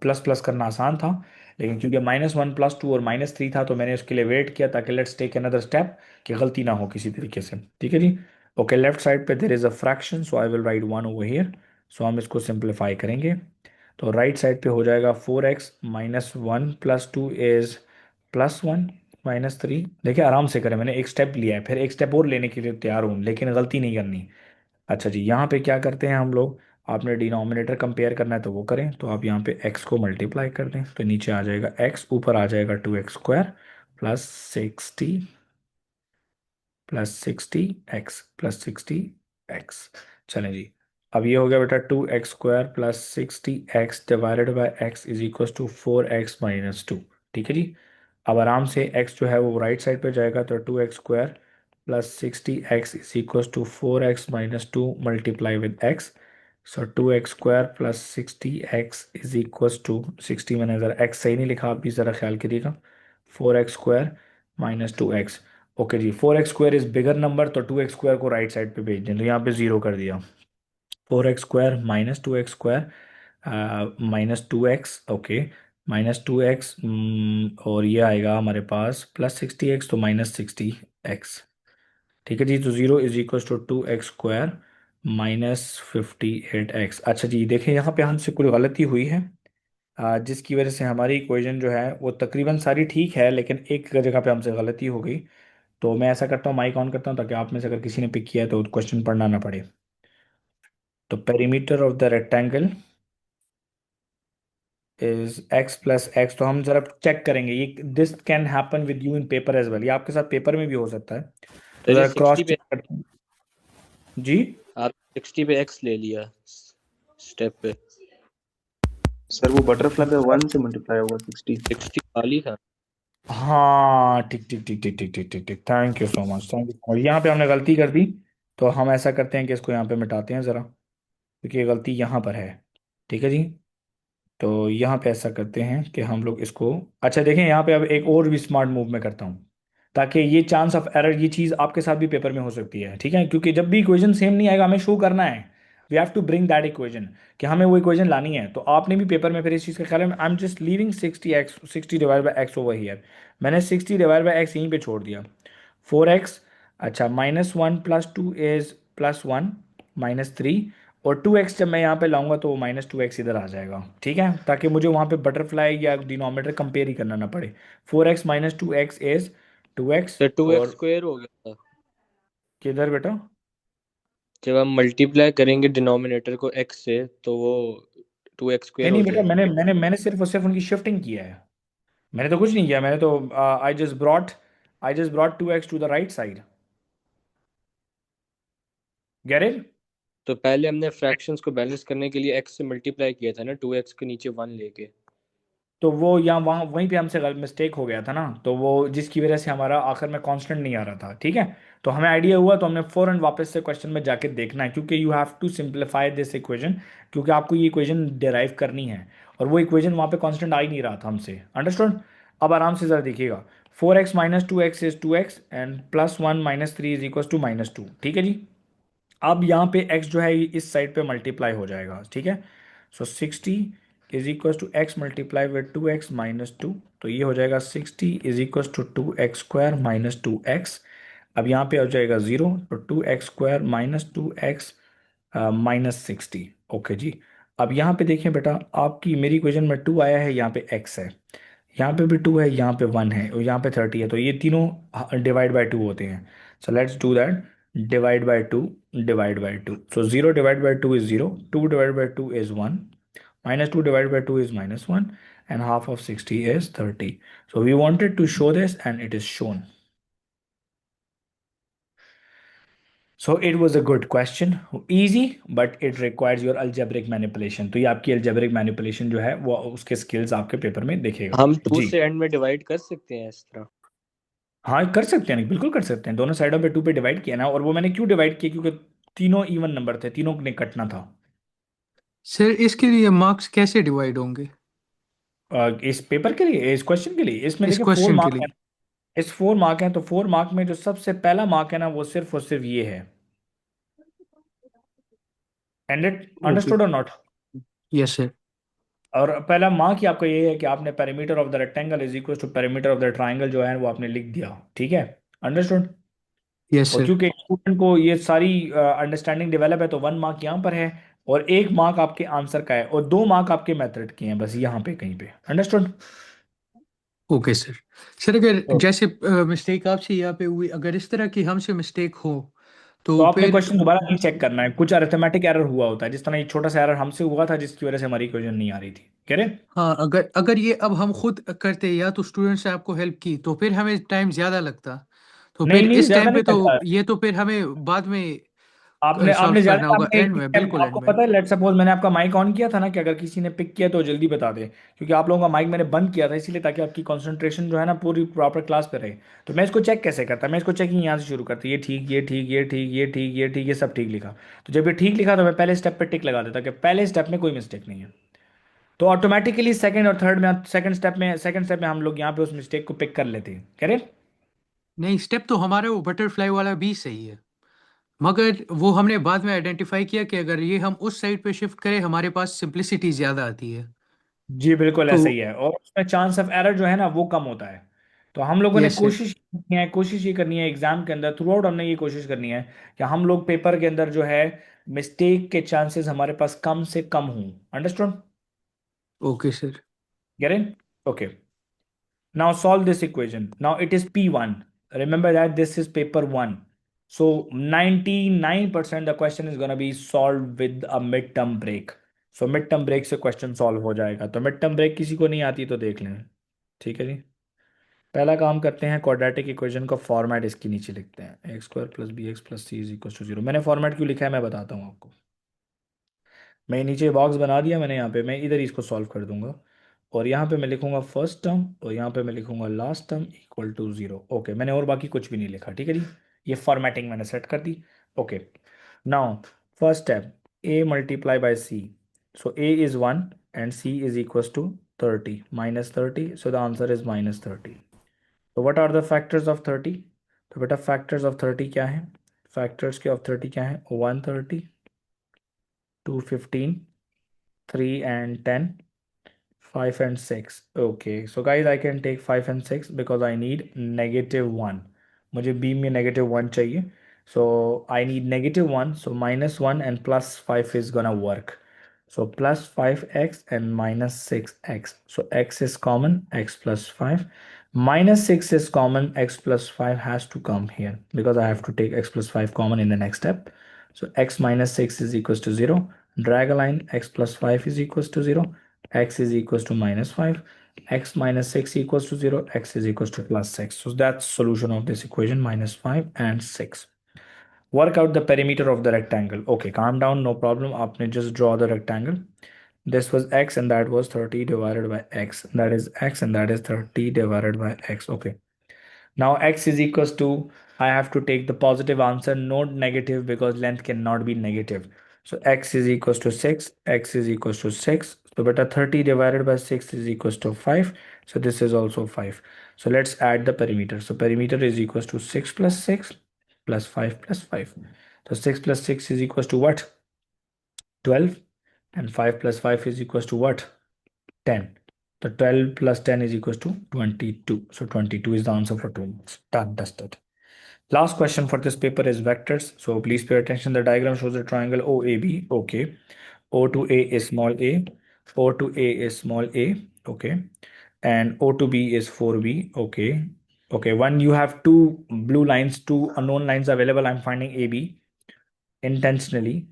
प्लस प्लस करना आसान था, लेकिन क्योंकि -1 +2 और -3 था तो मैंने उसके लिए वेट किया ताकि लेट्स टेक अनदर स्टेप कि गलती ना हो किसी तरीके से। ठीक है जी। ओके, लेफ्ट साइड पे there is a fraction, so I will write 1 over here. So हम इसको सिंप्लीफाई करेंगे। तो राइट साइड पे हो जाएगा 4x minus 1 plus 2 is +1 minus 3। देखिए आराम से करें, मैंने एक स्टेप लिया है, फिर एक स्टेप और लेने के लिए तैयार हूँ, लेकिन गलती नहीं करनी। अच्छा जी, यहाँ पे क्या करते हैं हम लोग, आपने डिनोमिनेटर कंपेयर करना है तो वो करें। तो आप यहाँ पे x को मल्टीप्लाई कर दें, तो नीचे आ जाएगा x, ऊपर आ जाएगा 2x² प्लस 60 प्लस 60 x। चलें जी, अब ये हो गया बेटा 2x² plus 60x divided by x is equal to 4x-2। ठीक है जी। अब आराम से x जो है वो राइट साइड पे जाएगा, तो 2x² plus 60x is equal to 4x-2 multiply with x। So 2x² plus 60x is equal to 60, मैंने ज़रा x सही नहीं लिखा, आप भी ज़रा ख्याल करिएगा, 4x² माइनस 2x। ओके जी, 4x² इज बिगर नंबर, तो 2x² को राइट साइड पे भेज दें, तो यहाँ पे 0 कर दिया। 4x² minus 2x² minus 2x। Okay, -2x, और ये आएगा हमारे पास प्लस 60x, तो -60x। ठीक है जी। तो 0 is equal to 2x² minus 58x। अच्छा जी, देखें यहाँ पे हमसे कुछ गलती हुई है, जिसकी वजह से हमारी इक्वेशन जो है वो तकरीबन सारी ठीक है, लेकिन एक जगह पे हमसे गलती हो गई। तो मैं ऐसा करता हूँ, माइक ऑन करता हूँ ताकि आप में से अगर किसी ने पिक किया है तो क्वेश्चन पढ़ना ना पड़े। तो perimeter of the rectangle is x plus x। तो हम जरा चेक करेंगे, ये this can happen with you in paper as well, ये आपके साथ पेपर में भी हो सकता है। तो तो जरा जी क्रॉस 60 पे चेक करते हैं जी। आप 60 पे x ले लिया स्टेप पे, सर वो बटरफ्लाई पे 1 से मल्टीप्लाई होगा 60। 60 खाली था। हाँ ठीक ठीक ठीक ठीक ठीक ठीक ठीक ठीक, thank you so much, thank you. और यहाँ पे हमने गलती कर दी, तो हम ऐसा करते हैं कि इसको यहाँ पे मिटाते हैं ज़रा, क्योंकि ये गलती यहाँ पर है। ठीक है जी। तो यहाँ पे ऐसा करते हैं कि हम लोग इसको, अच्छा देखें यहाँ पे अब एक और भी स्मार्ट मूव मैं करता हूँ, ताकि ये चांस ऑफ एरर, ये चीज़ आपके साथ भी पेपर में हो सकती है। ठीक है, क्योंकि जब भी इक्वेशन सेम नहीं आएगा हमें शो करना है, we have to bring that equation, कि हमें वो इक्वेशन लानी है। तो आपने भी पेपर में फिर इस चीज़ का ख्याल है, I am just leaving 60 divide by x over here. मैंने 60 डिवाइड बाई एक्स यहीं पे छोड़ दिया, 4x। अच्छा, -1 + 2 इज +1 -3, और 2x जब मैं यहाँ पे लाऊंगा तो वो -2x इधर आ जाएगा। ठीक है, ताकि मुझे वहाँ पे बटरफ्लाई या डिनोमिनेटर कंपेयर ही करना ना पड़े। 4x minus 2x is 2x। तो 2x और स्क्वायर हो गया था किधर बेटा? जब हम मल्टीप्लाई करेंगे डिनोमिनेटर को x से, तो वो 2x नहीं स्क्वायर नहीं हो बेटा, जाएगा। मैंने सिर्फ और सिर्फ उनकी शिफ्टिंग किया है, मैंने तो कुछ नहीं किया। मैंने तो I just brought 2x to the right side. Get it? तो पहले हमने फ्रैक्शंस को बैलेंस करने के लिए x से मल्टीप्लाई किया था ना, 2x के नीचे 1 लेके। तो वो यहाँ वहाँ वहीं पे हमसे गलत मिस्टेक हो गया था ना, तो वो जिसकी वजह से हमारा आखिर में कांस्टेंट नहीं आ रहा था। ठीक है, तो हमें आइडिया हुआ, तो हमने फ़ौरन वापस से क्वेश्चन में जाके देखना है, क्योंकि you have to simplify this equation, क्योंकि आपको ये इक्वेशन डिराइव करनी है, और वो इक्वेशन वहाँ पे कांस्टेंट आ ही नहीं रहा था हमसे। अंडरस्टूड? अब आराम से ज़रा देखिएगा, 4x minus 2x is 2x and +1 - 3 is equal to -2। ठीक है जी। अब यहाँ पे x जो है ये इस साइड पे मल्टीप्लाई हो जाएगा। ठीक है, so 60 is equal to x multiply with 2x minus 2, तो ये हो जाएगा 60 is equal to 2x² minus 2x। अब यहाँ पे हो जाएगा 0, तो 2x² minus 2x minus 60। Okay जी। अब यहाँ पे देखें बेटा, आपकी मेरी इक्वेशन में 2 आया है, यहाँ पे x है, यहाँ पे भी 2 है, यहाँ पे 1 है, और यहाँ पे 30 है, तो ये तीनों डिवाइड बाय 2 होते हैं। So let's do that. divide by 2, divide by 2. So 0 divided by 2 is 0, 2 divided by 2 is 1, minus 2 divided by 2 is minus 1, and half of 60 is 30. So we wanted to show this and it is shown. So it was a good question, easy, but it requires your algebraic manipulation. तो ये आपकी algebraic manipulation जो है वो उसके skills आपके पेपर में देखेगा हम 2 जी। से एंड में डिवाइड कर सकते हैं इस तरह। हाँ कर सकते हैं, बिल्कुल कर सकते हैं, दोनों साइडों पे 2 पे डिवाइड किया ना, और वो मैंने क्यों डिवाइड किया, क्योंकि तीनों इवन नंबर थे, तीनों ने कटना था। सर इसके लिए मार्क्स कैसे डिवाइड होंगे इस पेपर के लिए, इस क्वेश्चन के लिए, इसमें इस देखिए 4 क्वेश्चन के मार्क लिए? है, इस 4 मार्क हैं, तो 4 मार्क में जो सबसे पहला मार्क है ना वो सिर्फ और सिर्फ ये है। एंड इट ओके, अंडरस्टूड और नॉट? Yes sir. और पहला मार्क ही आपका ये है कि आपने perimeter of the rectangle is equal to perimeter of the triangle जो है वो आपने लिख दिया, ठीक है, अंडरस्टूड। यस और सर। क्योंकि स्टूडेंट को ये सारी अंडरस्टैंडिंग डेवलप है तो 1 मार्क यहाँ पर है, और 1 मार्क आपके आंसर का है, और 2 मार्क आपके मेथड के हैं, बस यहाँ पे कहीं पे, अंडरस्टूड। Okay sir. सर अगर जैसे मिस्टेक आपसे यहाँ पे हुई, अगर इस तरह की हमसे मिस्टेक हो तो तो आपने फिर क्वेश्चन दोबारा नहीं चेक करना है, कुछ अरिथमेटिक एरर हुआ होता है, जिस तरह ये छोटा सा एरर हमसे हुआ था जिसकी वजह से हमारी इक्वेशन नहीं आ रही थी, कह रहे? हाँ, अगर अगर ये अब हम खुद करते या तो स्टूडेंट से आपको हेल्प की तो फिर हमें टाइम ज़्यादा लगता, तो नहीं फिर नहीं, इस ज्यादा टाइम नहीं पे तो लगता। ये तो फिर हमें बाद में आपने सॉल्व आपने करना ज्यादा होगा आपने एंड में, बिल्कुल एंड आपको में। पता है, लेट सपोज मैंने आपका माइक ऑन किया था ना, कि अगर किसी ने पिक किया तो जल्दी बता दे, क्योंकि आप लोगों का माइक मैंने बंद किया था इसीलिए, ताकि आपकी कंसंट्रेशन जो है ना पूरी प्रॉपर क्लास पे रहे। तो मैं इसको चेक कैसे करता, मैं इसको चेकिंग यहाँ से शुरू करता, ये ठीक, ये ठीक, ये ठीक, ये ठीक, ये ठीक, ये सब ठीक लिखा। तो जब ये ठीक लिखा तो मैं पहले स्टेप पे टिक लगा देता कि पहले स्टेप में कोई मिस्टेक नहीं है। तो ऑटोमेटिकली सेकंड और थर्ड में, सेकंड स्टेप में हम लोग यहाँ पे उस मिस्टेक को पिक कर लेते हैं, करेक्ट? नहीं, स्टेप तो हमारा वो बटरफ्लाई वाला भी सही है, मगर वो हमने बाद में आइडेंटिफाई किया कि अगर ये हम उस साइड पे शिफ्ट करें हमारे पास सिंप्लिसिटी ज़्यादा आती है। जी बिल्कुल तो ऐसा ही है, और उसमें चांस ऑफ एरर जो है ना वो कम होता है। तो हम लोगों ने यस सर। कोशिश ये करनी है एग्जाम के अंदर, थ्रू आउट हमने ये कोशिश करनी है कि हम लोग पेपर के अंदर जो है मिस्टेक के चांसेस हमारे पास कम से कम हों, understood? Okay sir. Get it? Okay, now solve this equation. Now it is P1. Remember that this is paper 1. So 99% the question is going to be solved with a midterm break. So midterm break से question solve हो जाएगा। तो midterm break किसी को नहीं आती तो देख लें, ठीक है जी। पहला काम करते हैं, क्वाड्रेटिक इक्वेशन का फॉर्मेट इसके नीचे लिखते हैं, x square plus b x plus c is equal to 0। मैंने फॉर्मेट क्यों लिखा है मैं बताता हूँ आपको। मैं नीचे बॉक्स बना दिया मैंने, यहाँ पे मैं इधर इसको सॉल्व कर दूंगा, और यहाँ पे मैं लिखूंगा फर्स्ट टर्म, और यहाँ पे मैं लिखूंगा last term equal to 0। Okay, मैंने और बाकी कुछ भी नहीं लिखा, ठीक है जी। ये फॉर्मेटिंग मैंने सेट कर दी। Okay, now first step, a multiply by c। So a is 1 and c is equal to 30 minus 30, so the answer is minus 30। तो what are the factors of 30? तो बेटा फैक्टर्स ऑफ 30 क्या है? फैक्टर्स के ऑफ 30 क्या है? 130, 215, 3 and 10, 5 and 6. Okay, so guys I can take 5 and 6 because I need -1। मुझे b में -1 चाहिए, so I need -1, so -1 and +5 is gonna work। So plus 5x and minus 6x, so x is common, x plus 5, minus 6 is common, x plus 5 has to come here because I have to take x plus 5 common in the next step। So x minus 6 is equals to 0, drag a line, x plus 5 is equals to 0, x is equals to -5, x minus 6 equals to 0, x is equals to plus 6। So that's solution of this equation, -5 and 6। Work out the perimeter of the rectangle. Okay, calm down, no problem. Aapne just draw the rectangle. This was x and that was 30 divided by x. That is x and that is 30 divided by x. Okay. Now x is equals to, I have to take the positive answer, not negative, because length cannot be negative. So x is equals to 6, x is equals to 6. So beta 30 divided by 6 is equals to 5. So this is also 5. So let's add the perimeter. So perimeter is equals to 6 plus 6 plus 5 plus 5. So 6 plus 6 is equals to what? 12. And 5 plus 5 is equals to what? 10. So 12 plus 10 is equals to 22. So 22 is the answer for 2 marks. Done, dusted. Last question for this paper is vectors. So please pay attention. The diagram shows a triangle OAB. Okay. O to A is small a. O to A is small a. Okay. And O to B is 4B. Okay. Okay, when you have two blue lines, two unknown lines available, I'm finding AB intentionally.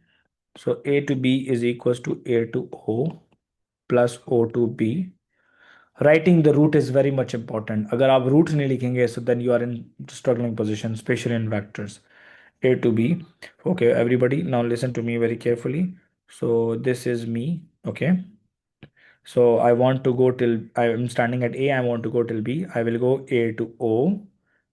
So A to B is equals to A to O plus O to B. Writing the root is very much important. अगर आप root नहीं लिखेंगे, so then you are in struggling position, especially in vectors. A to B. Okay, everybody, now listen to me very carefully. So this is me. Okay. So I want to go till I'm standing at A, I want to go till B. I will go A to O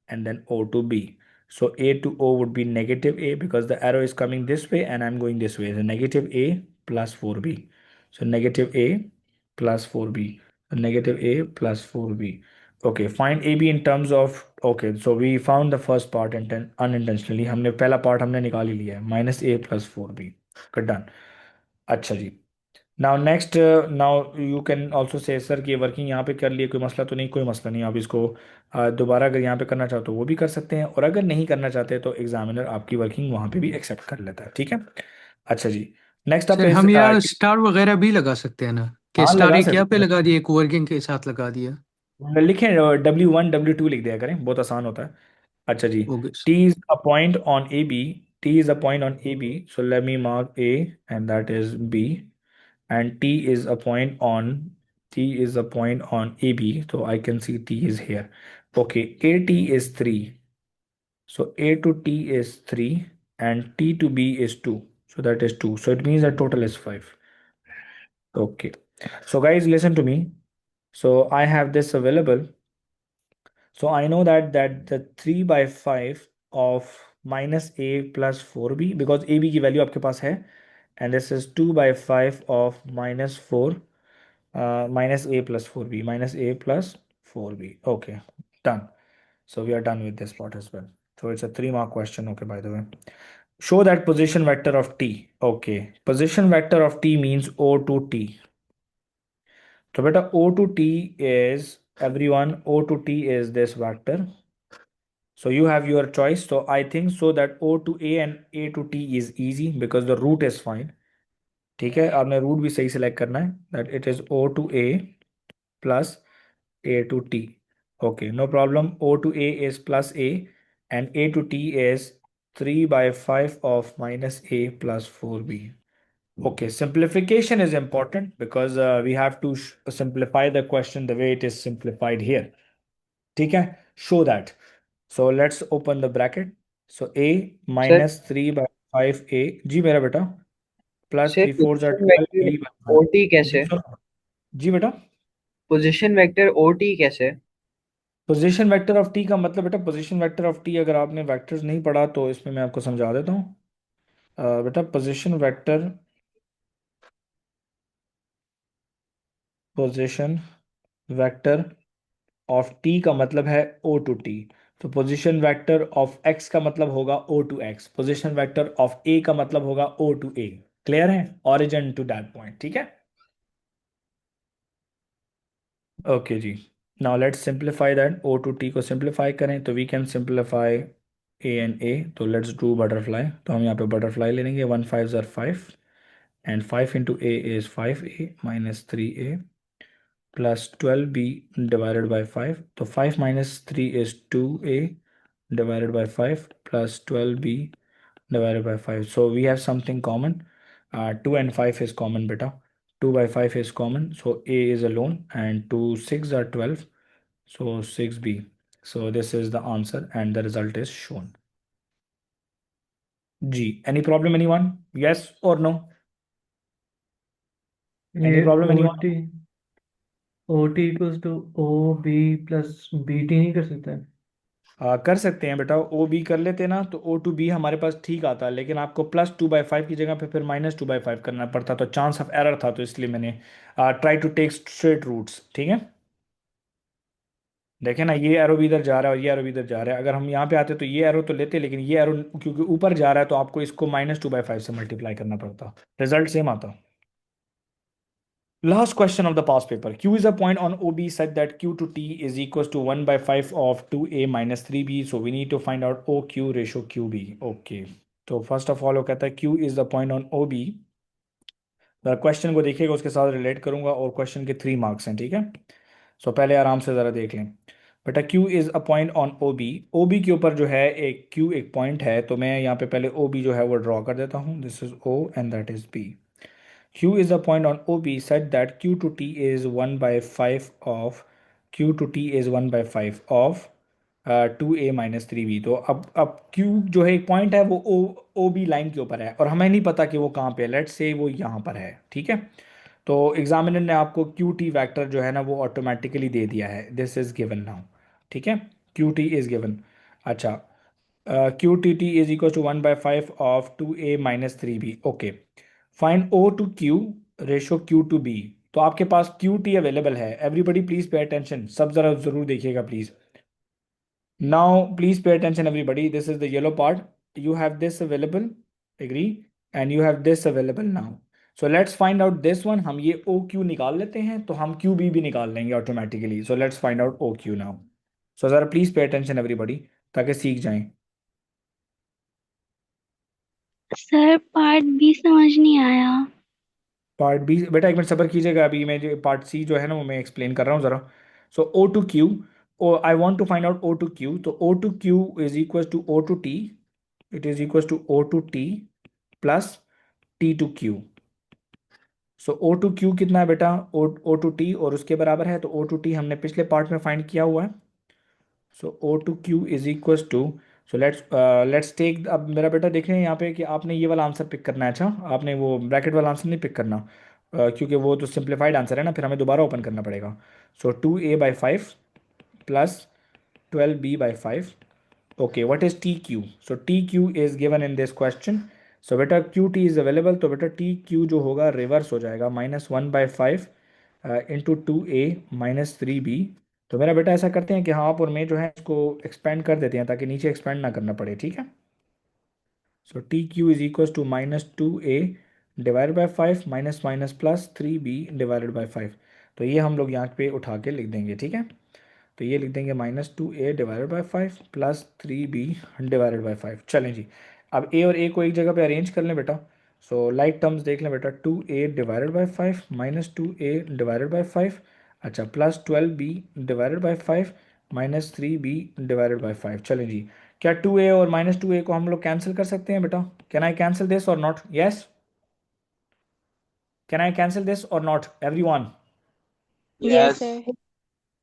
and then O to B. So A to O would be negative A because the arrow is coming this way and I'm going this way. So negative A plus 4B. So negative A plus 4B. So negative A plus 4B. Okay, find AB in terms of, okay, so we found the first part unintentionally. हमने पहला part हमने निकाल ही लिया है, minus A plus 4B. Good, done. अच्छा जी. Now next, now you can also say sir कि वर्किंग यहाँ पे कर लिए, कोई मसला तो नहीं, कोई मसला नहीं, आप इसको दोबारा अगर यहाँ पे करना चाहो तो वो भी कर सकते हैं, और अगर नहीं करना चाहते तो एग्जामिनर आपकी वर्किंग वहाँ पे भी एक्सेप्ट कर लेता है, ठीक है। अच्छा जी, नेक्स्ट अप सर इज, हम यहाँ स्टार वगैरह भी लगा सकते हैं ना, कि हाँ स्टार लगा एक यहाँ पे सकते लगा दिया, एक वर्किंग के साथ लगा दिया। हैं, लिखें W1 W2 लिख दिया करें, बहुत आसान होता है। अच्छा जी, okay T is a point on AB, T is a point on AB, so let me mark A and that is B, and T is a point on AB, so I can see T is here. Okay, AT is 3, so A to T is 3 and T to B is 2, so that is 2, so it means that total is 5. Okay, so guys listen to me, so I have this available, so I know that the 3 by 5 of minus A plus 4B, because AB की value आपके पास है, and this is 2 by 5 of minus 4 minus A plus 4B, minus A plus 4B. Okay, done. So we are done with this part as well. So it's a 3-mark question. Okay, by the way. Show that position vector of T. Okay, position vector of T means O to T. So beta O to T is, everyone, O to T is this vector. So you have your choice. So I think so that O to A and A to T is easy because the root is fine. ठीक है, आपने रूट भी सही सिलेक्ट करना है, that it is O to A plus A to T. Okay, no problem. O to A is plus A and A to T is 3 by 5 of minus A plus 4B. Okay, simplification is important because we have to simplify the question the way it is simplified here. ठीक है, show that. So let's open the bracket. So A sir minus 3 by 5A. जी मेरा बेटा, plus sir 3 4s are position 12 vector B by 5. OT जी कैसे? सुनो, जी बेटा, पोजीशन वेक्टर ओटी कैसे? पोजीशन वेक्टर ऑफ टी का मतलब बेटा, पोजीशन वेक्टर ऑफ टी अगर आपने वेक्टर्स नहीं पढ़ा तो इसमें मैं आपको समझा देता हूँ। बेटा पोजीशन वेक्टर ऑफ टी का मतलब है ओ टू टी, तो पोजीशन वेक्टर ऑफ एक्स का मतलब होगा O to X, position vector of A का मतलब होगा ओ टू ए। क्लियर है, ऑरिजिन टू दैट पॉइंट, ठीक है। ओके जी, now let's simplify that, O to T को सिंप्लीफाई करें तो we can simplify A and A, तो लेट्स डू बटरफ्लाई, तो हम यहाँ पे बटरफ्लाई ले लेंगे, 1 5s are 5 and 5 into a is 5a minus 3a plus 12b divided by 5, so 5 minus 3 is 2a divided by 5 plus 12b divided by 5, so we have something common, 2 and 5 is common beta, 2 by 5 is common, so a is alone and 2 6 are 12, so 6b, so this is the answer and the result is shown. G, any problem anyone? Yes or no? Any ये problem anyone? OT equals to O B plus B T नहीं कर सकते? कर सकते हैं बेटा, ओ बी कर लेते ना तो ओ टू बी हमारे पास ठीक आता, लेकिन आपको प्लस 2 by 5 की जगह पे फिर माइनस 2 by 5 करना पड़ता, तो चांस ऑफ एरर था, तो इसलिए मैंने try to take straight roots, ठीक है। देखें ना, ये एरो भी इधर जा रहा है और ये एरो भी इधर जा रहा है, अगर हम यहाँ पे आते तो ये एरो तो लेते, लेकिन ये एरो क्योंकि ऊपर जा रहा है तो आपको इसको माइनस 2 by 5 से मल्टीप्लाई करना पड़ता, रिजल्ट सेम आता। Last question of the past paper. Q is a point on OB such that Q to T is equals to 1 by 5 of 2A minus 3B. So we need to find out OQ ratio QB. Okay. तो first of all वो कहता है Q is the point on OB. Question को देखिएगा, उसके साथ रिलेट करूंगा और क्वेश्चन के 3 मार्क्स हैं, ठीक है। सो पहले आराम से ज़रा देख लें। बेटा Q is a point on OB के ऊपर जो है एक Q एक पॉइंट है, तो मैं यहाँ पे पहले OB जो है वो ड्रॉ कर देता हूँ, this is O and that is B. Q is a point on OB such that Q to T is 1 by 5 of Q to T is 1 by 5 of 2A minus 3B. तो अब Q जो है एक पॉइंट है वो OB लाइन के ऊपर है और हमें नहीं पता कि वो कहाँ पे है, लेट्स से वो यहाँ पर है, ठीक है। तो एग्जामिनर ने आपको QT वेक्टर जो है ना वो ऑटोमेटिकली दे दिया है, दिस इज गिवन नाउ, ठीक है। QT is given. अच्छा, QTT is equal to 1/5 of 2A minus 3B। ओके, find O to Q ratio Q to B। तो आपके पास QT अवेलेबल है, एवरीबडी प्लीज पे अटेंशन, सब जरा जरूर देखिएगा प्लीज। Now please pay attention everybody, this is the yellow part, you have this available, agree, and you have this available now. So let's find out this one, हम ये OQ निकाल लेते हैं तो हम QB भी निकाल लेंगे automatically. So let's find out OQ now. So जरा प्लीज पे अटेंशन एवरीबडी ताकि सीख जाएं। सर पार्ट बी समझ नहीं आया। पार्ट बी बेटा एक मिनट सब्र कीजिएगा, अभी मैं जो पार्ट सी जो है ना वो मैं एक्सप्लेन कर रहा हूँ ज़रा। So O to Q, oh I want to find out O to Q, तो O to Q is equal to O to T, it is equal to O to T plus T to Q। So O to Q कितना है बेटा, O टू T और उसके बराबर है, तो O टू T हमने पिछले पार्ट में फाइंड किया हुआ है। So O to Q is equal to, so let's take, अब मेरा बेटा देख रहे हैं यहाँ पे कि आपने ये वाला आंसर पिक करना है। अच्छा, आपने वो ब्रैकेट वाला आंसर नहीं पिक करना, क्योंकि वो तो सिंप्लीफाइड आंसर है ना, फिर हमें दोबारा ओपन करना पड़ेगा। So 2A/5 plus 12B/5। Okay, what is TQ? So TQ is given in this question. So बेटा QT इज अवेलेबल, तो बेटा TQ जो होगा रिवर्स हो जाएगा, -1/5 इंटू 2A माइनस 3B। तो मेरा बेटा ऐसा करते हैं कि हाँ आप और मैं जो है इसको एक्सपेंड कर देते हैं ताकि नीचे एक्सपेंड ना करना पड़े, ठीक है। So TQ is equal to -2A divided by 5 minus minus plus 3B divided by 5। तो ये हम लोग यहाँ पे उठा के लिख देंगे, ठीक है। तो ये लिख देंगे -2A divided by 5 plus 3B divided by 5। चलें जी, अब A और A को एक जगह पे अरेंज कर लें बेटा। सो लाइक टर्म्स देख लें बेटा, 2A divided by 5 -2A divided by 5, अच्छा plus 12B divided by 5 minus 3B divided by 5। चलें जी, क्या 2A और -2A को हम लोग कैंसिल कर सकते हैं बेटा? Can I cancel this or not? Yes, can I cancel this or not everyone? Yes, sir.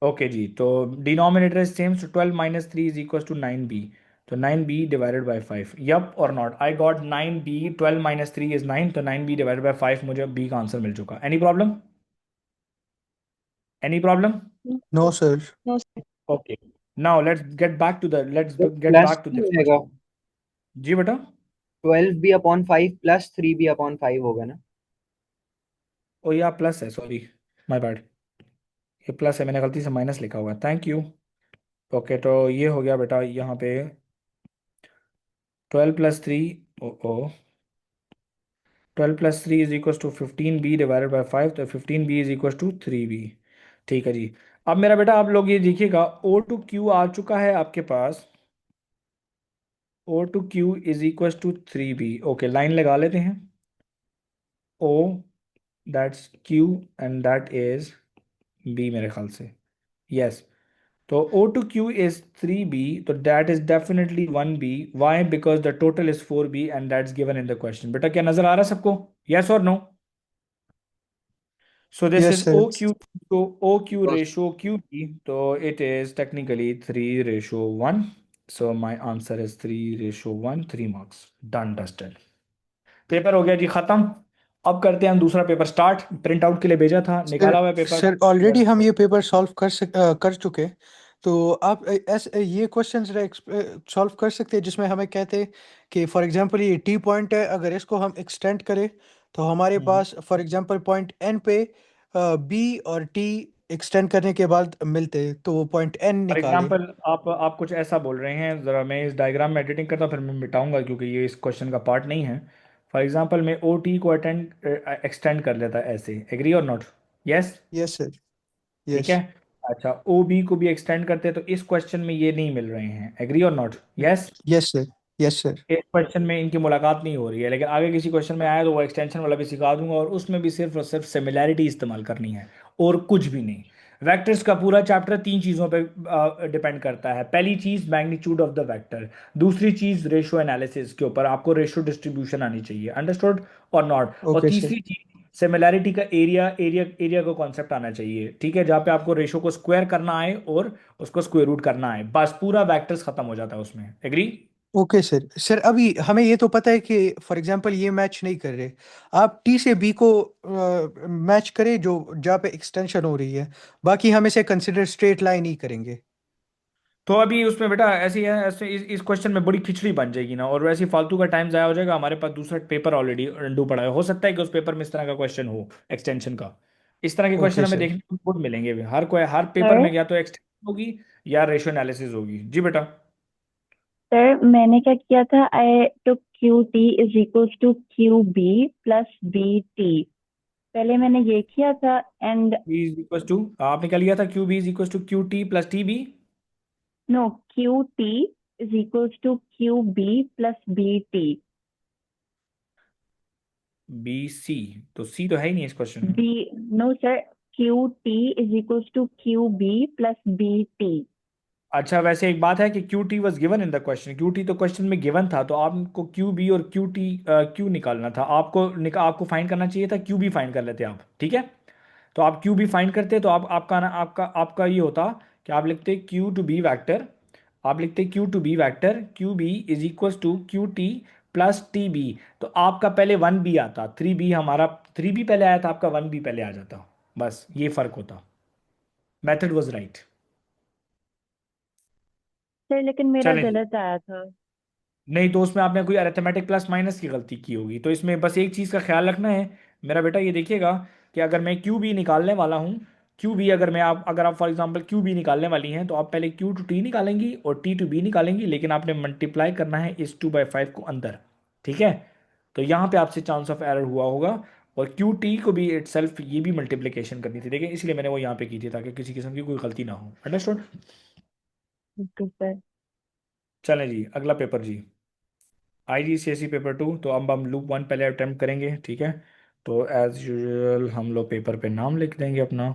Okay जी, तो denominator is same, so 12 minus 3 is equal to 9B। तो 9B divided by 5, yup or not, I got 9B, 12 minus 3 is 9, तो 9B डिवाइडेड बाई 5 मुझे B का आंसर मिल चुका। Any problem? Any problem? No sir. No, sir. Okay, now let's get back to the, let's तो गेट प्लस बैक टू नहीं दिस होएगा, क्वेश्चन। जी बेटा, 12B/5 प्लस 3B/5 होगा ना। ओ या प्लस है, सॉरी माय बैड, ये प्लस है, मैंने गलती से माइनस लिखा हुआ है, थैंक यू। ओके, तो ये हो गया बेटा यहाँ पे 12 plus 3, oh 12 plus 3 is equal to 15B divided by 5, तो 15B is equal to 3B। ठीक है जी, अब मेरा बेटा आप लोग ये देखिएगा, O टू Q आ चुका है आपके पास, O to Q is equal to 3B। Okay, line लगा लेते हैं, O that's Q and that is B मेरे ख्याल से, यस। तो O to Q is 3B, तो that is definitely 1B. Why? Because the total is 4B and that's given in the question. बेटा क्या नजर आ रहा है सबको? Yes or no? So this yes is sir. OQ, so OQ ratio QB, so it is technically 3:1. So my answer is 3:1, 3 marks. Done, dusted. Paper हो गया जी खत्म। अब करते हैं हम दूसरा पेपर स्टार्ट, प्रिंट आउट के लिए भेजा था, सर निकाला हुआ है पेपर। सर ऑलरेडी हम ये पेपर सॉल्व कर चुके। तो आप ऐसे ये क्वेश्चन सॉल्व कर सकते हैं जिसमें हमें कहते हैं कि फॉर एग्जांपल ये टी पॉइंट है, अगर इसको हम एक्सटेंड करें तो हमारे पास फॉर एग्जांपल पॉइंट एन पे बी और टी एक्सटेंड करने के बाद मिलते हैं, तो वो पॉइंट एन फॉर निकाले। एग्जाम्पल आप कुछ ऐसा बोल रहे हैं, ज़रा मैं इस डायग्राम में एडिटिंग करता हूँ फिर मैं मिटाऊंगा क्योंकि ये इस क्वेश्चन का पार्ट नहीं है। फॉर एग्जाम्पल मैं OT को एक्सटेंड कर लेता ऐसे, एग्री और नॉट? Yes, yes sir. ठीक यस है। अच्छा, OB को भी एक्सटेंड करते हैं तो इस क्वेश्चन में ये नहीं मिल रहे हैं, एग्री और not? Yes, yes sir. Yes sir. इस क्वेश्चन में इनकी मुलाकात नहीं हो रही है, लेकिन आगे किसी क्वेश्चन में आया तो वो एक्सटेंशन वाला भी सिखा दूंगा और उसमें भी सिर्फ और सिर्फ सिमिलैरिटी इस्तेमाल करनी है और कुछ भी नहीं। वेक्टर्स का पूरा चैप्टर तीन चीज़ों पे डिपेंड करता है। पहली चीज़ मैग्नीट्यूड ऑफ द वेक्टर, दूसरी चीज़ रेशो एनालिसिस के ऊपर, आपको रेशो डिस्ट्रीब्यूशन आनी चाहिए, अंडरस्टूड और नॉट, और ओके सर। तीसरी चीज़ सिमिलैरिटी का एरिया का कॉन्सेप्ट आना चाहिए, ठीक है, जहाँ पे आपको रेशो को स्क्वायर करना आए और उसको स्क्वायर रूट करना आए, बस पूरा वेक्टर्स खत्म हो जाता है उसमें। एग्री? Okay sir. सर अभी हमें ये तो पता है कि फॉर एग्जांपल ये मैच नहीं कर रहे, आप टी से बी को मैच करें जो जहाँ पे एक्सटेंशन हो रही है, बाकी हम इसे कंसिडर स्ट्रेट लाइन ही करेंगे। तो अभी उसमें बेटा ऐसी है, ऐसे इस क्वेश्चन में बड़ी खिचड़ी बन जाएगी ना, और वैसे ही फालतू का टाइम जाया हो जाएगा, हमारे पास दूसरा पेपर ऑलरेडी रंडू पड़ा है, हो सकता है कि उस पेपर में इस तरह का क्वेश्चन हो, एक्सटेंशन का। इस तरह के क्वेश्चन ओके हमें सर। देखने को बहुत मिलेंगे भी। हर पेपर सर में या तो एक्सटेंशन होगी या रेशियो एनालिसिस होगी। जी बेटा। सर मैंने क्या किया था, I took Q T is equals to Q B plus B T. पहले मैंने ये किया था and B is equal to, आपने क्या लिया था, Q B is equal to Q T plus T B. No, Q T is equals to Q B plus B T. B C, तो सी तो है ही नहीं इस क्वेश्चन में। B, no sir, Q T is equals to Q B plus B T. अच्छा, वैसे एक बात है कि Q T was given in the question, Q T तो क्वेश्चन में गिवन था, तो आपको क्यू बी और क्यू टी क्यू निकालना था, आपको फाइंड करना चाहिए था, क्यू बी फाइंड कर लेते आप, ठीक है। तो आप क्यू बी फाइंड करते तो आप आपका ना आपका आपका ये होता कि आप लिखते क्यू टू बी वैक्टर, आप लिखते Q to B vector Q B is equal to Q T plus T B. तो आपका पहले वन बी आता, थ्री बी हमारा, थ्री बी पहले आया था, आपका वन बी पहले आ जाता, बस ये फर्क होता। Method was right. सर लेकिन मेरा चलें जी। गलत आया था। नहीं तो उसमें आपने कोई अरिथमेटिक प्लस माइनस की गलती की होगी, तो इसमें बस एक चीज़ का ख्याल रखना है मेरा बेटा, ये देखिएगा कि अगर मैं क्यू बी निकालने वाला हूँ, क्यू बी अगर आप फॉर एग्जांपल क्यू बी निकालने वाली हैं, तो आप पहले क्यू टू टी निकालेंगी और टी टू बी निकालेंगी, लेकिन आपने मल्टीप्लाई करना है इस 2/5 को अंदर, ठीक है। तो यहाँ पे आपसे चांस ऑफ एरर हुआ होगा, और क्यू टी को भी इटसेल्फ ये भी मल्टीप्लिकेशन करनी थी, देखिए इसलिए मैंने वो यहाँ पे की थी, ताकि किसी किस्म की कोई गलती ना हो। अंडरस्टूड? Okay sir. चलें जी, अगला पेपर जी, IGCSE पेपर 2। तो अब हम लूप 1 पहले अटेम्प्ट करेंगे, ठीक है। तो एज यूजुअल हम लोग पेपर पे नाम लिख देंगे अपना,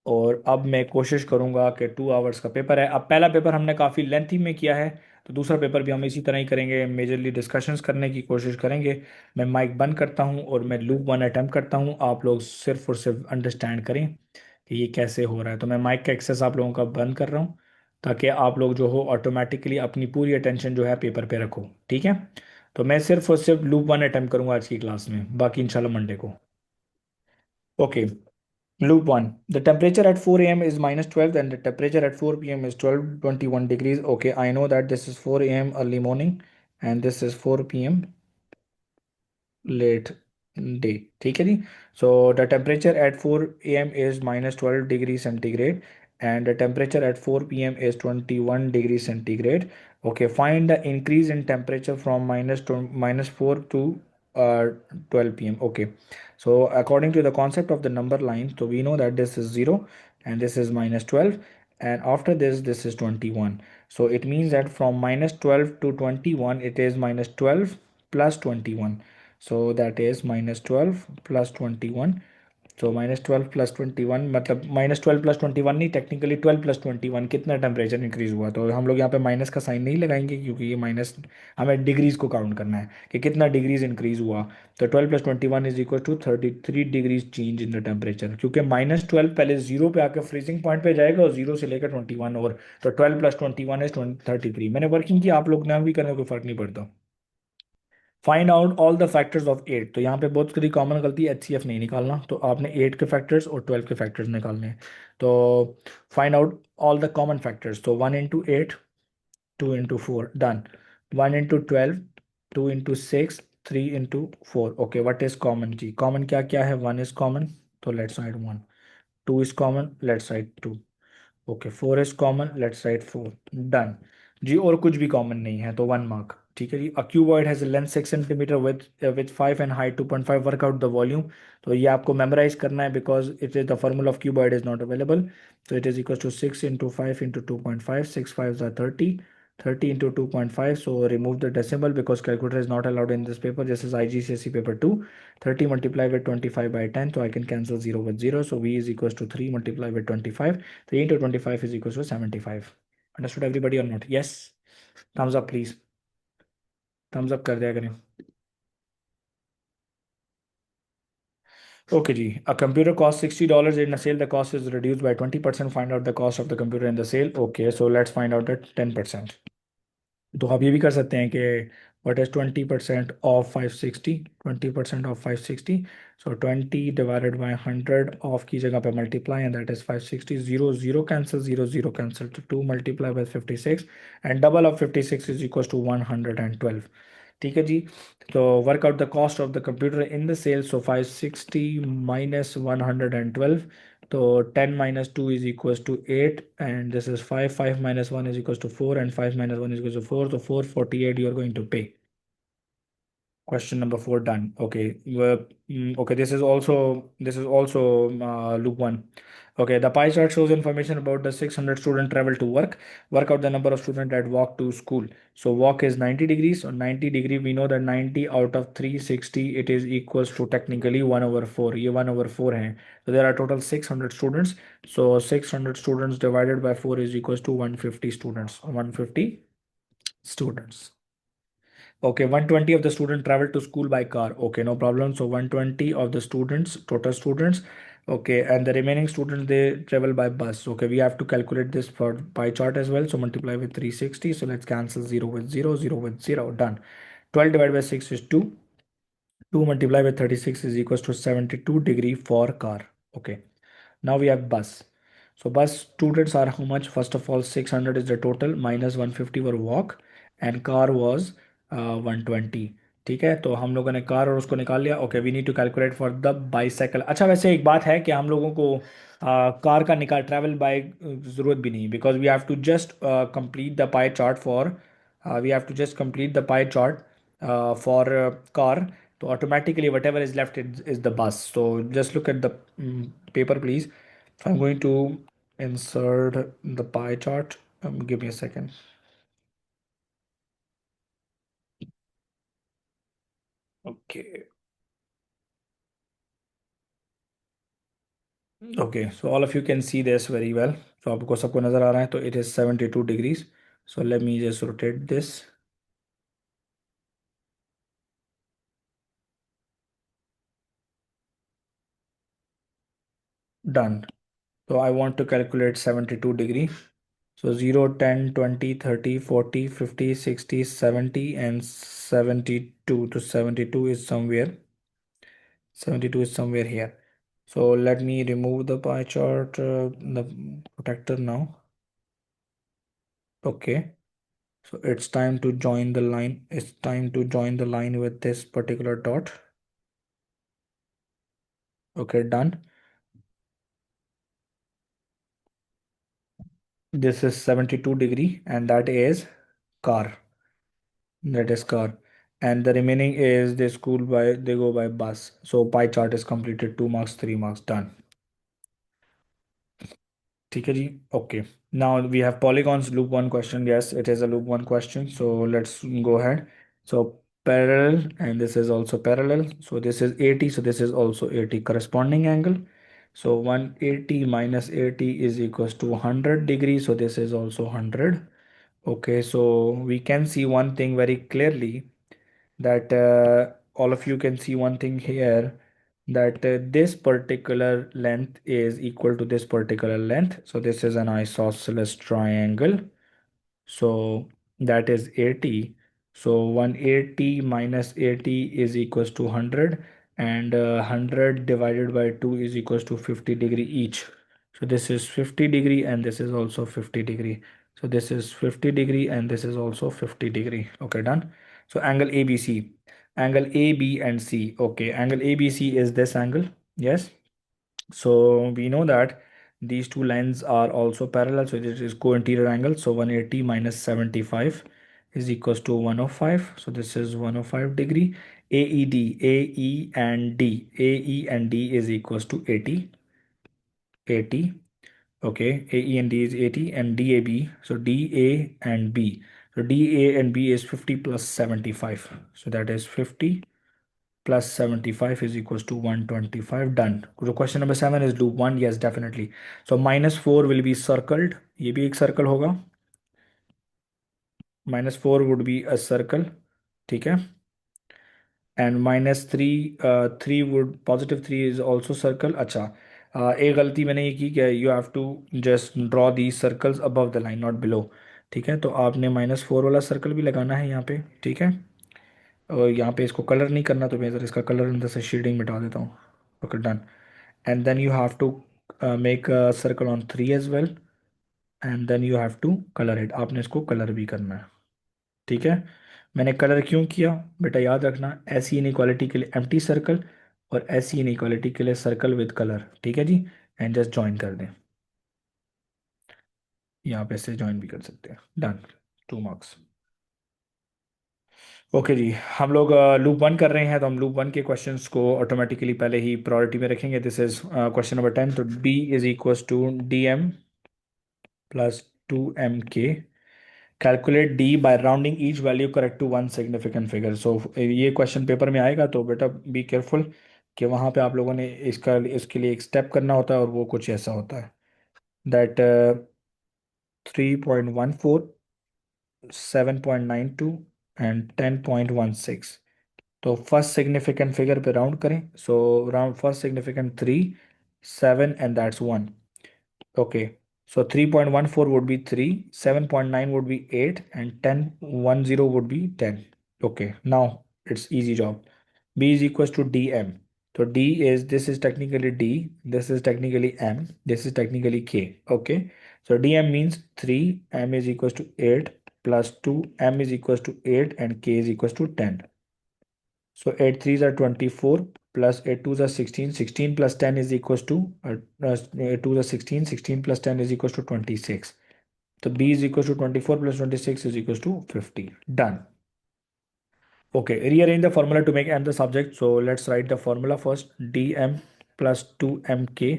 और अब मैं कोशिश करूंगा कि 2 आवर्स का पेपर है। अब पहला पेपर हमने काफ़ी लेंथी में किया है, तो दूसरा पेपर भी हम इसी तरह ही करेंगे, मेजरली डिस्कशंस करने की कोशिश करेंगे। मैं माइक बंद करता हूं और मैं लूप 1 अटेम्प्ट करता हूं, आप लोग सिर्फ और सिर्फ अंडरस्टैंड करें कि ये कैसे हो रहा है। तो मैं माइक का एक्सेस आप लोगों का बंद कर रहा हूँ, ताकि आप लोग जो हो ऑटोमेटिकली अपनी पूरी अटेंशन जो है पेपर पे रखो, ठीक है। तो मैं सिर्फ और सिर्फ लूप 1 अटेम्प्ट करूंगा आज की क्लास में, बाकी इंशाल्लाह मंडे को। Okay, Loop 1. The temperature at 4 a.m. is -12 and the temperature at 4 p.m. is 12:21 degrees. Okay, I know that this is 4 a.m. early morning and this is 4 p.m. late day. ठीक है जी। So the temperature at 4 a.m. is -12 degrees centigrade and the temperature at 4 p.m. is 21 degrees centigrade. Okay, find the increase in temperature from -4 to 12 p.m. Okay, so according to the concept of the number line, so we know that this is 0 and this is -12, and after this is 21. So it means that from -12 to 21 it is -12 plus 21. So that is -12 plus 21. So -12 plus 21 मतलब -12 plus 21 नहीं, टेक्निकली 12 plus 21 कितना टेम्परेचर इंक्रीज हुआ। तो हम लोग यहाँ पे माइनस का साइन नहीं लगाएंगे, क्योंकि ये माइनस हमें डिग्रीज को काउंट करना है कि कितना डिग्रीज इंक्रीज हुआ। तो 12 plus 21 is equal to 33 degrees change in the temperature, क्योंकि -12 पहले जीरो पे आकर फ्रीजिंग पॉइंट पे जाएगा और जीरो से लेकर 21, और तो 12 plus 21 इज 33। मैंने वर्किंग की, आप लोग ना भी करने कोई फर्क नहीं पड़ता। Find out all the factors of 8। तो यहाँ पे बहुत बड़ी कॉमन गलती है, HCF नहीं निकालना, तो आपने 8 के फैक्टर्स और 12 के फैक्टर्स निकालने हैं। तो find out all the common factors, तो 1 into 8, 2 into 4, done. 1 into 12, 2 into 6, 3 into 4। Okay, what is common जी, कॉमन क्या क्या है, 1 इज कॉमन, तो let's write 1, 2 is common, let's write 2, okay 4 is common, let's write 4, done जी। और कुछ भी कॉमन नहीं है तो 1 मार्क, ठीक है जी। A cuboid has length 6 centimetre with 5 and height 2.5, work out the volume. तो ये आपको मेमोराइज करना है, because it is the formula of cuboid is not available. तो it is equal to 6 into 5 into 2.5, 6 5s are 30, 30 into 2.5. So remove the decimal because calculator is not allowed in this paper. This is IGCSE paper 2. 30 multiplied with 25 by 10. So I can cancel 0 with 0. So V is equals to 3 multiplied with 25. 3 into 25 is equals to 75. Understood everybody or not? Yes. Thumbs up please. Thumbs up कर दिया करें. Okay, ji. A computer costs $60 in a sale. The cost is reduced by 20%. Find out the cost of the computer in the sale. Okay, so let's find out that 10%. तो आप ये भी कर सकते हैं कि what is 20% of 560? 20% of 560. So 20 divided by 100 of की जगह पे multiply and that is 560. 0 0 cancel, 0 0 cancel. So 2 multiplied by 56 and double of 56 is equals to 112. ठीक है जी. So work out the cost of the computer in the sale. So 560 minus 112. So 10 minus 2 is equals to 8 and this is 5. 5 minus 1 is equals to 4 and 5 minus 1 is equals to 4. So 448 you are going to pay. Question number 4 done. Okay. Okay. This is also loop 1. Okay. The pie chart shows information about the 600 student travel to work. Work out the number of students that walk to school. So walk is 90 degrees. So 90 degree we know that 90 out of 360 it is equals to technically 1 over 4. ये 1 over 4 है. So there are total 600 students. So 600 students divided by 4 is equals to 150 students. 150 students. Okay, 120 of the student travel to school by car. Okay, no problem. So 120 of the students, total students. Okay, and the remaining students they travel by bus. Okay, we have to calculate this for pie chart as well. So multiply with 360. So let's cancel 0 with 0, 0 with 0. Done. 12 divided by 6 is 2. 2 multiplied with 36 is equals to 72 degree for car. Okay. Now we have bus. So bus students are how much? First of all, 600 is the total minus 150 were walk and car was 120. ठीक है, तो हम लोगों ने कार और उसको निकाल लिया. Okay, we need to calculate for the bicycle. अच्छा, वैसे एक बात है कि हम लोगों को कार का निकाल ट्रैवल बाय ज़रूरत भी नहीं, because we have to just complete the pie chart for we have to just complete the pie chart for car. So automatically whatever is left is the bus. So just look at the paper please. I'm going to insert the pie chart. Give me a second. Okay. Okay, so all of you can see this very well. So आपको सबको नज़र आ रहा है, तो it is 72 degrees. So let me just rotate this. Done. So I want to calculate 72 degree. So 0, 10, 20, 30, 40, 50, 60, 70 and 72. To 72 is somewhere. 72 is somewhere here. So let me remove the pie chart, the protector now. Okay. So it's time to join the line. It's time to join the line with this particular dot. Okay, done. This is 72 degree and that is car. That is car. And the remaining is they go by bus. So pie chart is completed. 2 marks, 3 marks, done. ठीक है जी. Okay. Now we have polygons loop 1 question. Yes, it is a loop 1 question. So let's go ahead. So parallel and this is also parallel. So this is 80. So this is also 80 corresponding angle. So 180 minus 80 is equals to 100 degrees. So this is also 100. Okay. So we can see one thing very clearly that all of you can see one thing here that this particular length is equal to this particular length. So this is an isosceles triangle. So that is 80. So 180 minus 80 is equals to 100 and 100 divided by 2 is equals to 50 degree each. So this is 50 degree and this is also 50 degree. So this is 50 degree and this is also 50 degree. Okay, done. So angle ABC, angle A, B and C. Okay, angle ABC is this angle. Yes. So we know that these two lines are also parallel. So it is co-interior angle. So 180 minus 75 is equals to 105. So this is 105 degree. AED, AE and D. AE and D is equals to 80. 80. Okay, AE and D is 80 and DAB. So DA and B. So DA and B is 50 plus 75. So that is 50 plus 75 is equals to 125. Done. So question number 7 is loop 1. Yes, definitely. So -4 will be circled. ये भी एक सर्कल होगा. -4 would be a circle. ठीक है. And -3 3 would +3 is also circle. अच्छा. एक गलती मैंने ये की कि you have to just draw these circles above the line, not below. ठीक है. तो आपने -4 वाला सर्कल भी लगाना है यहाँ पे. ठीक है. और यहाँ पे इसको कलर नहीं करना, तो मैं ज़रा इसका कलर अंदर से शेडिंग मिटा देता हूँ. Okay, done. And then you have to make a circle on 3 as well, and then you have to colour it. आपने इसको कलर भी करना है. ठीक है. मैंने कलर क्यों किया बेटा, याद रखना, ऐसी इनइक्वालिटी के लिए एम्प्टी सर्कल और ऐसी इनइक्वालिटी के लिए सर्कल विद कलर. ठीक है जी. एंड जस्ट ज्वाइन कर दें. यहाँ पे से ज्वाइन भी कर सकते हैं. डन. 2 मार्क्स. ओके जी. हम लोग लूप 1 कर रहे हैं, तो हम लूप 1 के क्वेश्चंस को ऑटोमेटिकली पहले ही प्रायोरिटी में रखेंगे. This is question number 10. तो D is equals to DM plus 2MK. Calculate D by rounding each value correct to one significant figure. So ये क्वेश्चन पेपर में आएगा, तो बेटा बी केयरफुल कि वहाँ पे आप लोगों ने इसके लिए एक स्टेप करना होता है, और वो कुछ ऐसा होता है दैट 3.14, 7.92 एंड 10.16. तो फर्स्ट सिग्निफिकेंट फिगर पे राउंड करें. सो round first significant 3, 7 and that's 1. Okay. So 3.14 would be 3, 7.9 would be 8, and 10.10 would be 10. Okay, now it's easy job. B is equals to DM. So D is, this is technically D, this is technically M, this is technically K. Okay, so DM means 3, M is equals to 8 plus 2, M is equals to 8, and K is equals to 10. So 8 3s are 24 plus 8 2s are 16. 16 plus 10 is equals to 8 2s are 16. 16 plus 10 is equals to 26. So B is equals to 24 plus 26 is equals to 50. Done. Okay, rearrange the formula to make M the subject. So let's write the formula first. DM plus 2MK.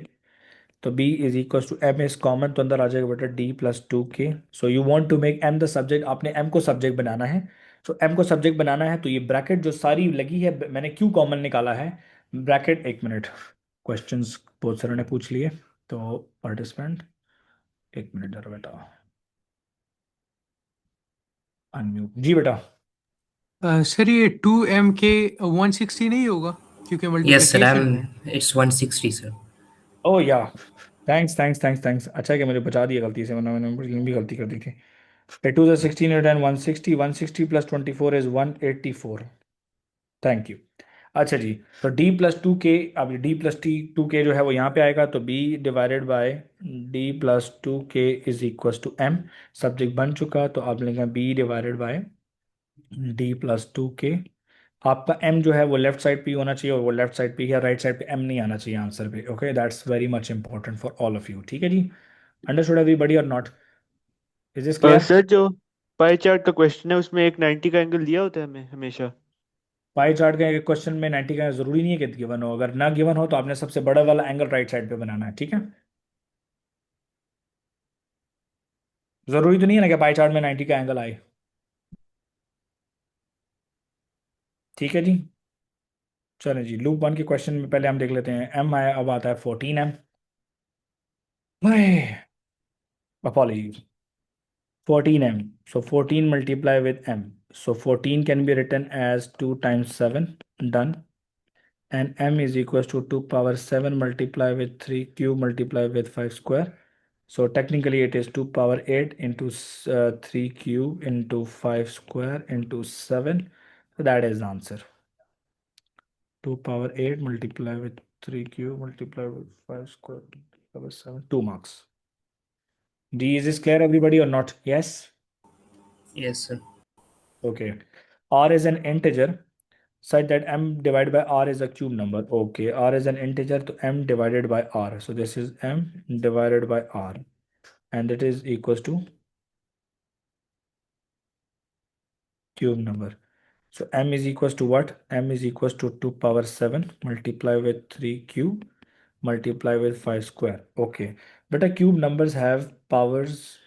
तो B is equals to M is common, तो अंदर आ जाएगा बेटा D plus 2K. So you want to make M the subject. आपने M को सब्जेक्ट बनाना है. So M को सब्जेक्ट बनाना है, तो ये ब्रैकेट जो सारी लगी है, मैंने क्यों कॉमन निकाला है ब्रैकेट. एक मिनट, क्वेश्चंस बहुत सारे ने पूछ लिए, तो पार्टिसिपेंट एक मिनट जरा बेटा, अनम्यूट जी बेटा. सर ये 2MK 160 नहीं होगा क्योंकि Yes, sir. मल्टीप्लिकेशन में है. It's 160, sir. ओ या, थैंक्स थैंक्स थैंक्स थैंक्स. अच्छा है कि मुझे बचा दिया गलती से, वरना मैंने बड़ी लंबी गलती कर दी थी. 8 2 16 8 and 160. 160 plus 24 is 184. Thank you. अच्छा जी. तो D प्लस 2K, अब D प्लस 2K जो है वो यहाँ पे आएगा, तो B divided by D plus 2K is equals to M. Subject बन चुका, तो आप लिखेंगे B divided by D plus 2K. आपका M जो है वो लेफ्ट साइड पे ही होना चाहिए, और वो लेफ्ट साइड पे या राइट साइड पे M नहीं आना चाहिए आंसर पे. Okay, that's very much important for all of you. ठीक है जी. अंडरस्टूड एवरीबॉडी और not? Is this clear? Sir जो पाई चार्ट का क्वेश्चन है उसमें एक 90 का एंगल दिया होता है हमें हमेशा. पाई चार्ट का एक क्वेश्चन में 90 का जरूरी नहीं है कि गिवन हो. अगर ना गिवन हो तो आपने सबसे बड़ा वाला एंगल राइट साइड पे बनाना है. ठीक है. जरूरी तो नहीं है ना कि पाई चार्ट में 90 का एंगल आए. ठीक है जी. चलें जी. लूप 1 के क्वेश्चन में पहले हम देख लेते हैं. M आया, अब आता है 14M. Apologies. 14M. So 14 multiply with M. So 14 can be written as 2 times 7. Done. And M is equals to 2 power 7 multiply with 3 cube multiply with 5 square. So technically it is 2 power 8 into 3 cube into 5 square into 7. So that is the answer. 2 power 8 multiply with 3 cube multiply with 5 square power 7. 2 marks. D, is this clear everybody or not? Yes? Yes, sir. Okay. R is an integer such that M divided by R is a cube number. Okay. R is an integer, so M divided by R. So this is M divided by R. And it is equals to cube number. So M is equals to what? M is equals to 2 power 7 multiply with 3 cube multiply with 5 square. Okay. But cube numbers have powers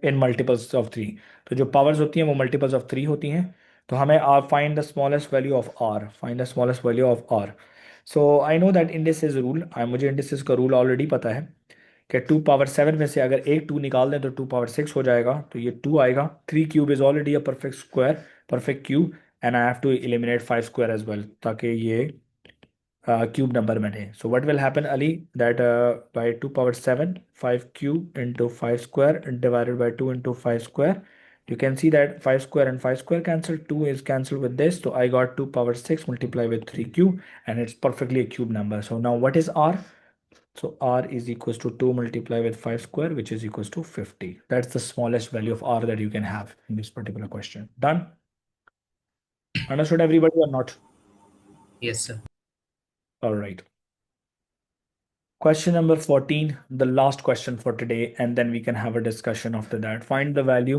in multiples of three. तो जो पावर्स होती हैं वो मल्टीपल्स ऑफ थ्री होती हैं। तो हमें find the smallest value of R, find the smallest value of R. So I know that indices rule, मुझे इंडिसेस का रूल ऑलरेडी पता है कि 2 पावर 7 में से अगर एक 2 निकाल दें तो 2 पावर 6 हो जाएगा, तो ये 2 आएगा। 3 cube is already a perfect square, perfect cube, and I have to eliminate 5 square as well, ताकि ये cube number बने. So what will happen, Ali, that by 2 power 7, 5 cube into 5 square divided by 2 into 5 square, you can see that 5 square and 5 square cancel, 2 is cancelled with this, so I got 2 power 6 multiplied with 3 cube, and it's perfectly a cube number. So now what is R? So R is equals to 2 multiplied with 5 square, which is equals to 50. That's the smallest value of R that you can have in this particular question. Done? Understood everybody or not? Yes, sir. All right. Question number 14, the last question for today, and then we can have a discussion after that. Find the value.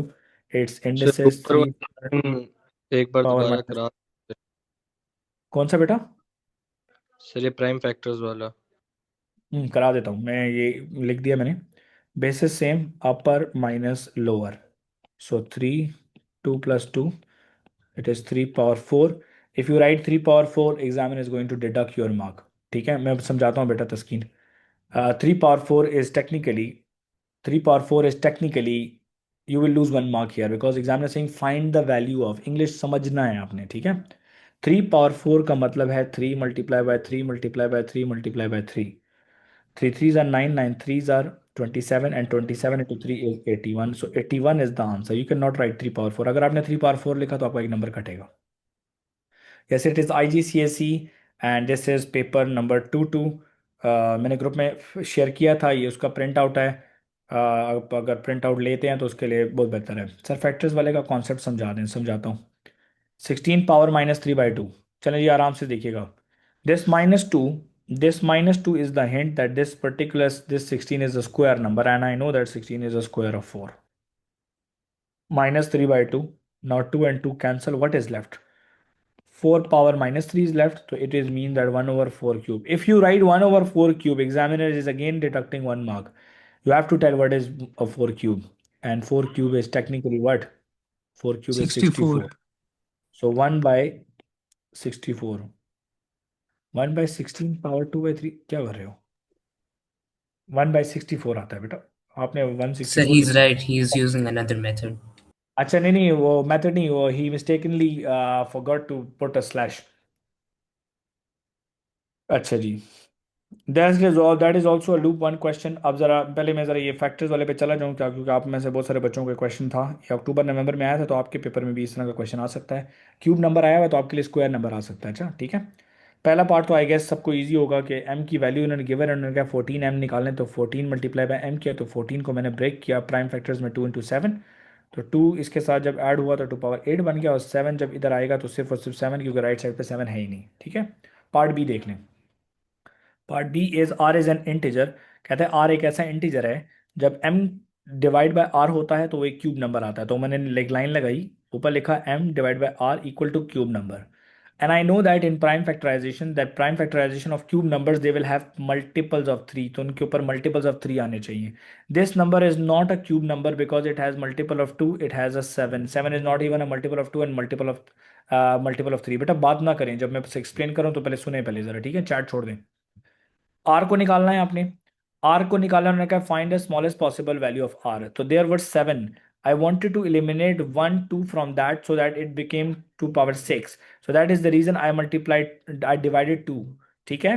Its sir indices ऊपर 3 एक बार power दोबारा minus. करा। कौन सा बेटा? सर ये प्राइम फैक्टर्स वाला। करा देता हूँ मैं, ये लिख दिया मैंने। Basis same, upper minus lower. So 3, 2 plus 2, it is 3 power 4. If you write 3 power 4, examiner is going to deduct your mark. ठीक है, मैं समझाता हूँ बेटा तस्कीन। 3 power 4 is technically, 3 power 4 is technically, you will lose 1 mark here because examiner is saying find the value of, English समझना है आपने, ठीक है। 3 power 4 का मतलब है 3 multiply by 3 multiply by 3 multiply by 3। 3 3s are 9, 9 3s are 27, and 27 into 3 is 81. So 81 is the answer. You cannot write 3 power 4. अगर आपने 3 power 4 लिखा तो आपका एक नंबर कटेगा। Yes, it is IGCSE and this is paper number 22. मैंने ग्रुप में शेयर किया था, ये उसका प्रिंट आउट है। आप अगर प्रिंट आउट लेते हैं तो उसके लिए बहुत बेहतर है। सर फैक्टर्स वाले का कॉन्सेप्ट समझा दें, समझाता हूँ। 16 पावर माइनस 3/2। चलें जी आराम से देखिएगा। This minus 2 is the hint that this 16 is a square number, and I know that 16 is a square of 4. Minus 3/2. Now 2 and 2 cancel. What is left? 4 power minus 3 is left, so it is mean that 1 over 4 cube. If you write 1 over 4 cube, examiner is again deducting 1 mark. You have to tell what is a 4 cube, and 4 cube is technically what? 4 cube is 64. 64 So 1 by 64, 1 by 16 power 2/3, क्या कर रहे हो? 1 by 64 आता है बेटा, आपने Sir, 164 he's लिखा। right. He is using another method. अच्छा नहीं नहीं, वो मेथड नहीं, वो he mistakenly forgot to put a slash. अच्छा जी, that is also a loop one question. अब ज़रा पहले मैं ज़रा ये फैक्टर्स वाले पे चला जाऊँ क्या, क्योंकि आप में से बहुत सारे बच्चों का क्वेश्चन था, ये अक्टूबर नवंबर में आया था, तो आपके पेपर में भी इस तरह का क्वेश्चन आ सकता है। क्यूब नंबर आया हुआ तो आपके लिए स्क्वायर नंबर आ सकता है। अच्छा ठीक है, पहला पार्ट तो आई गेस सबको ईजी होगा कि एम की वैल्यू उन्होंने गिवन है, उन्होंने कहा 14 एम निकालें, तो 14 मल्टीप्लाई बाय एम किया, तो 14 को मैंने ब्रेक किया प्राइम फैक्टर्स में 2 into 7, तो 2 इसके साथ जब ऐड हुआ तो 2 power 8 बन गया, और 7 जब इधर आएगा तो सिर्फ और सिर्फ 7, क्योंकि राइट साइड पे 7 है ही नहीं। ठीक है, पार्ट बी देख लें। Part B is R is an integer. कहते हैं आर एक ऐसा इंटीजर है, जब एम डिवाइड बाय आर होता है तो वो एक क्यूब नंबर आता है। तो मैंने एक लाइन लगाई, ऊपर लिखा M divide by R equal to cube number. And I know that in prime factorisation of cube numbers they will have multiples of 3, तो उनके ऊपर मल्टीपल्स ऑफ 3 आने चाहिए। This number is not a cube number because it has multiple of 2, it has a 7। 7 is not even a multiple of 2 and multiple of 3। बेटा बात ना करें, जब मैं एक्सप्लेन करूँ तो पहले सुने पहले ज़रा, ठीक है, चैट छोड़ दें। आर को निकालना है आपने, आर को निकालना, उन्होंने कहा find the smallest possible value of R, तो there were 7। I wanted to eliminate 1 2 from that so that it became 2 power 6, so that is the reason I divided 2. ठीक है,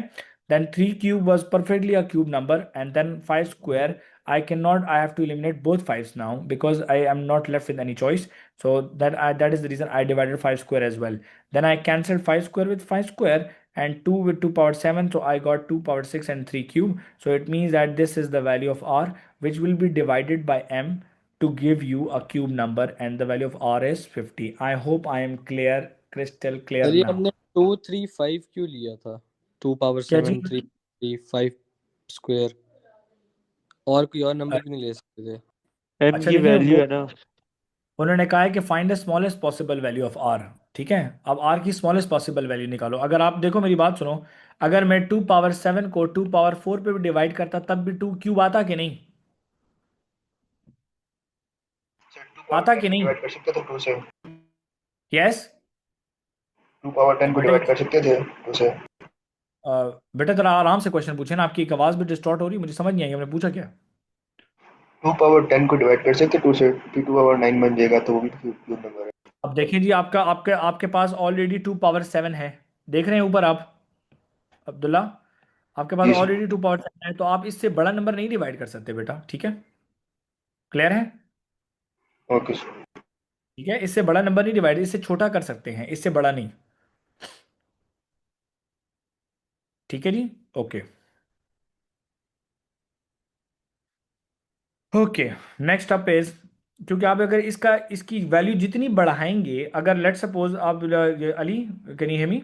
then 3 cube was perfectly a cube number, and then 5 square, I have to eliminate both 5s now because I am not left with any choice, so that is the reason I divided 5 square as well. Then I cancelled 5 square with 5 square and 2 with 2 power 7, so I got 2 power 6 and 3 cube. So it means that this is the value of r, which will be divided by m to give you a cube number, and the value of r is 50. I hope I am clear, crystal clear sir ये now. हमने 2 3 5 क्यों लिया था? 2 power क्या 7 जी? 3 3 5 स्क्वायर, और कोई और नंबर क्यों नहीं ले सकते थे? एम अच्छा की देखें, वैल्यू वो है ना। उन्होंने कहा है कि find the smallest possible value of R. ठीक है, अब आर की स्मॉलेस्ट पॉसिबल वैल्यू निकालो। अगर आप देखो मेरी बात सुनो, अगर मैं 2 power 7 को 2 power 4 पे भी डिवाइड करता तब भी 2 क्यूब आता कि नहीं? आता कि नहीं? डिवाइड कर सकते थे 2 से। यस 2 पावर 10 को बेटा डिवाइड कर सकते थे 2 से। बेटा जरा आराम से क्वेश्चन पूछे ना, आपकी एक आवाज़ भी डिस्टॉर्ट हो रही है, मुझे समझ नहीं आई हमने पूछा क्या। 2 पावर 10 को डिवाइड कर सकते 2 से, 2 पावर 9 बन जाएगा, तो वो भी क्यूब नंबर है। अब देखिए जी, आपका आपके आपके पास ऑलरेडी 2 पावर 7 है, देख रहे हैं ऊपर आप अब्दुल्ला, आपके पास जी सर। ऑलरेडी 2 पावर 7 है, तो आप इससे बड़ा नंबर नहीं डिवाइड कर सकते बेटा, ठीक है, क्लियर है? Okay sir. ठीक है, इससे बड़ा नंबर नहीं डिवाइड, इससे छोटा कर सकते हैं, इससे बड़ा नहीं, ठीक है जी। Okay okay, next up is, क्योंकि आप अगर इसकी वैल्यू जितनी बढ़ाएंगे, अगर लेट सपोज आप Ali can you hear me,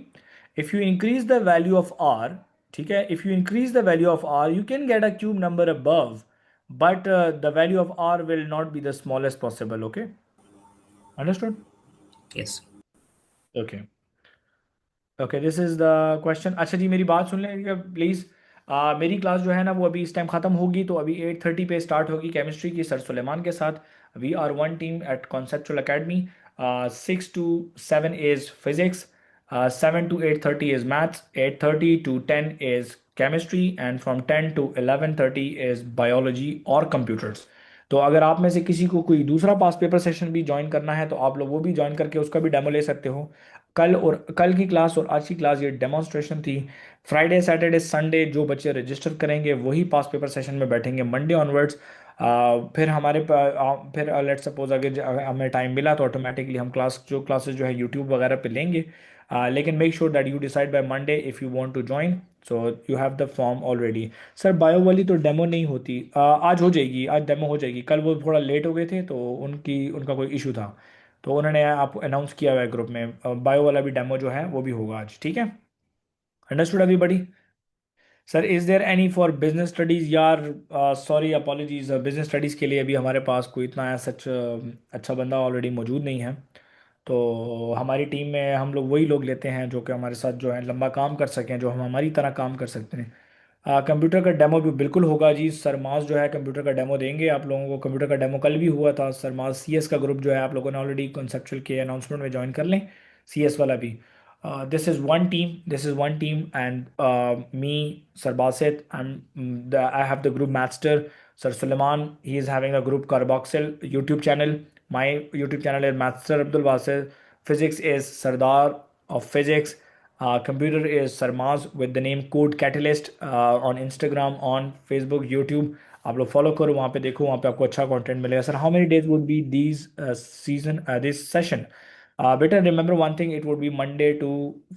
if you increase the value of R, ठीक है, if you increase the value of R you can get a cube number above, but the value of R will not be the smallest possible, okay, understood? Yes. Okay okay, this is the question. अच्छा जी, मेरी बात सुन लेंगे प्लीज़। मेरी क्लास जो है ना वो अभी इस टाइम ख़त्म होगी, तो अभी 8:30 पे स्टार्ट होगी केमिस्ट्री की सर सुलेमान के साथ। We are one team at conceptual academy. 6 to 7 is physics, 7 to 8:30 is maths, 8:30 to 10 is chemistry, and from 10 to 11:30 is biology और कंप्यूटर्स। तो अगर आप में से किसी को कोई दूसरा पास पेपर सेशन भी ज्वाइन करना है तो आप लोग वो भी ज्वाइन करके उसका भी डेमो ले सकते हो। कल की क्लास और आज की क्लास ये डेमोन्स्ट्रेशन थी। फ्राइडे सैटरडे संडे जो बच्चे रजिस्टर करेंगे वही पास पेपर सेशन में बैठेंगे, मंडे ऑनवर्ड्स। फिर फिर लेट सपोज अगर हमें टाइम मिला तो ऑटोमेटिकली हम क्लासेस जो है यूट्यूब वगैरह पे लेंगे। लेकिन make sure that you decide by Monday if you want to join, so you have the form already. Sir bio वाली तो डेमो नहीं होती, आज हो जाएगी, आज डेमो हो जाएगी। कल वो थोड़ा लेट हो गए थे तो उनका कोई इशू था, तो उन्होंने आप अनाउंस किया हुआ है ग्रुप में, बायो वाला भी डेमो जो है वो भी होगा आज, ठीक है, understood everybody? Sir is there any for business studies? यार सॉरी अपॉलॉजीज, बिजनेस स्टडीज़ के लिए अभी हमारे पास कोई इतना सच अच्छा बंदा ऑलरेडी मौजूद नहीं है। तो हमारी टीम में हम लोग वही लोग लेते हैं जो कि हमारे साथ जो है लंबा काम कर सकें, जो हम हमारी तरह काम कर सकते हैं। कंप्यूटर का डेमो भी बिल्कुल होगा जी, सरमाज जो है कंप्यूटर का डेमो देंगे आप लोगों को। कंप्यूटर का डेमो कल भी हुआ था, सरमाज सीएस का ग्रुप जो है आप लोगों ने ऑलरेडी कॉन्सेप्चुअल के अनाउंसमेंट में ज्वाइन कर लें, सीएस वाला भी। This is one team and me, sir Basit, I have the group master sir Suleman, he is having a group carboxyl YouTube channel, my YouTube channel is master Abdul Basit, physics is Sardar of physics, computer is Sarmaz with the name Code Catalyst on Instagram, on Facebook, YouTube। आप लोग फॉलो करो, वहाँ पे देखो, वहाँ पे आपको अच्छा कंटेंट मिलेगा। Sir how many days would be this session? बेटा remember one thing, it would be Monday to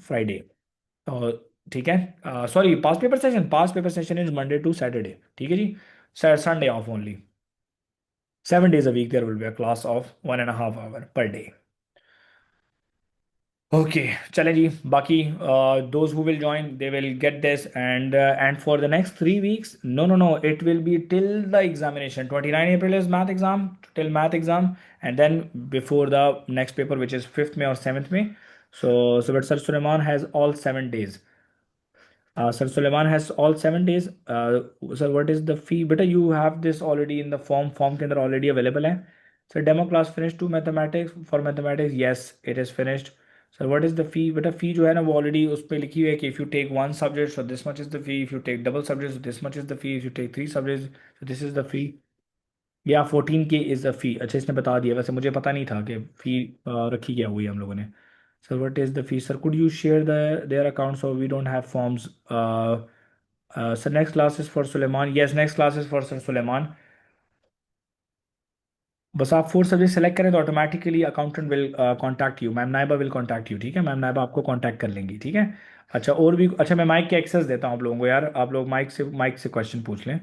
Friday, ठीक है। Sorry, past paper session is Monday to Saturday, ठीक है जी, sir Sunday off only, 7 days a week there will be a class of 1.5 hour per day। Okay चले जी, बाकी those who will join they will get this, and for the next 3 weeks, no it will be till the examination. 29 April is math exam, till math exam, and then before the next paper which is 5th में और 7th में। So but sir Suleman has all 7 days। Sir Suleiman has all 7 days। Sir, what is the fee? Beta, you have this already in the form. Form के अंदर already available है। Sir, demo class finished to mathematics, for mathematics, yes, it is finished। Sir, what is the fee? Beta, fee जो है ना वो already उस पे लिखी हुई है कि if you take one subject, so this much is the fee. If you take double subjects, so this much is the fee. If you take 3 subjects, so this is the fee। या 14K इज़ द फी। अच्छा, इसने बता दिया, वैसे मुझे पता नहीं था कि फ़ी रखी क्या हुई है हम लोगों ने। Sir what is the fee? Sir could you share their accounts or we don't have forms? Sir next classes for Suleman, yes next classes for sir Suleman. बस आप 4 सब्जेक्ट सेलेक्ट करें तो automatically accountant will contact you, ma'am Naiba will contact you, ठीक है, मैम नाइबा आपको कॉन्टैक्ट कर लेंगी, ठीक है। अच्छा और भी, अच्छा मैं माइक के एक्सेस देता हूँ आप लोगों को, यार आप लोग माइक से क्वेश्चन पूछ लें,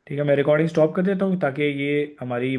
ठीक है। मैं रिकॉर्डिंग स्टॉप कर देता हूँ ताकि ये हमारी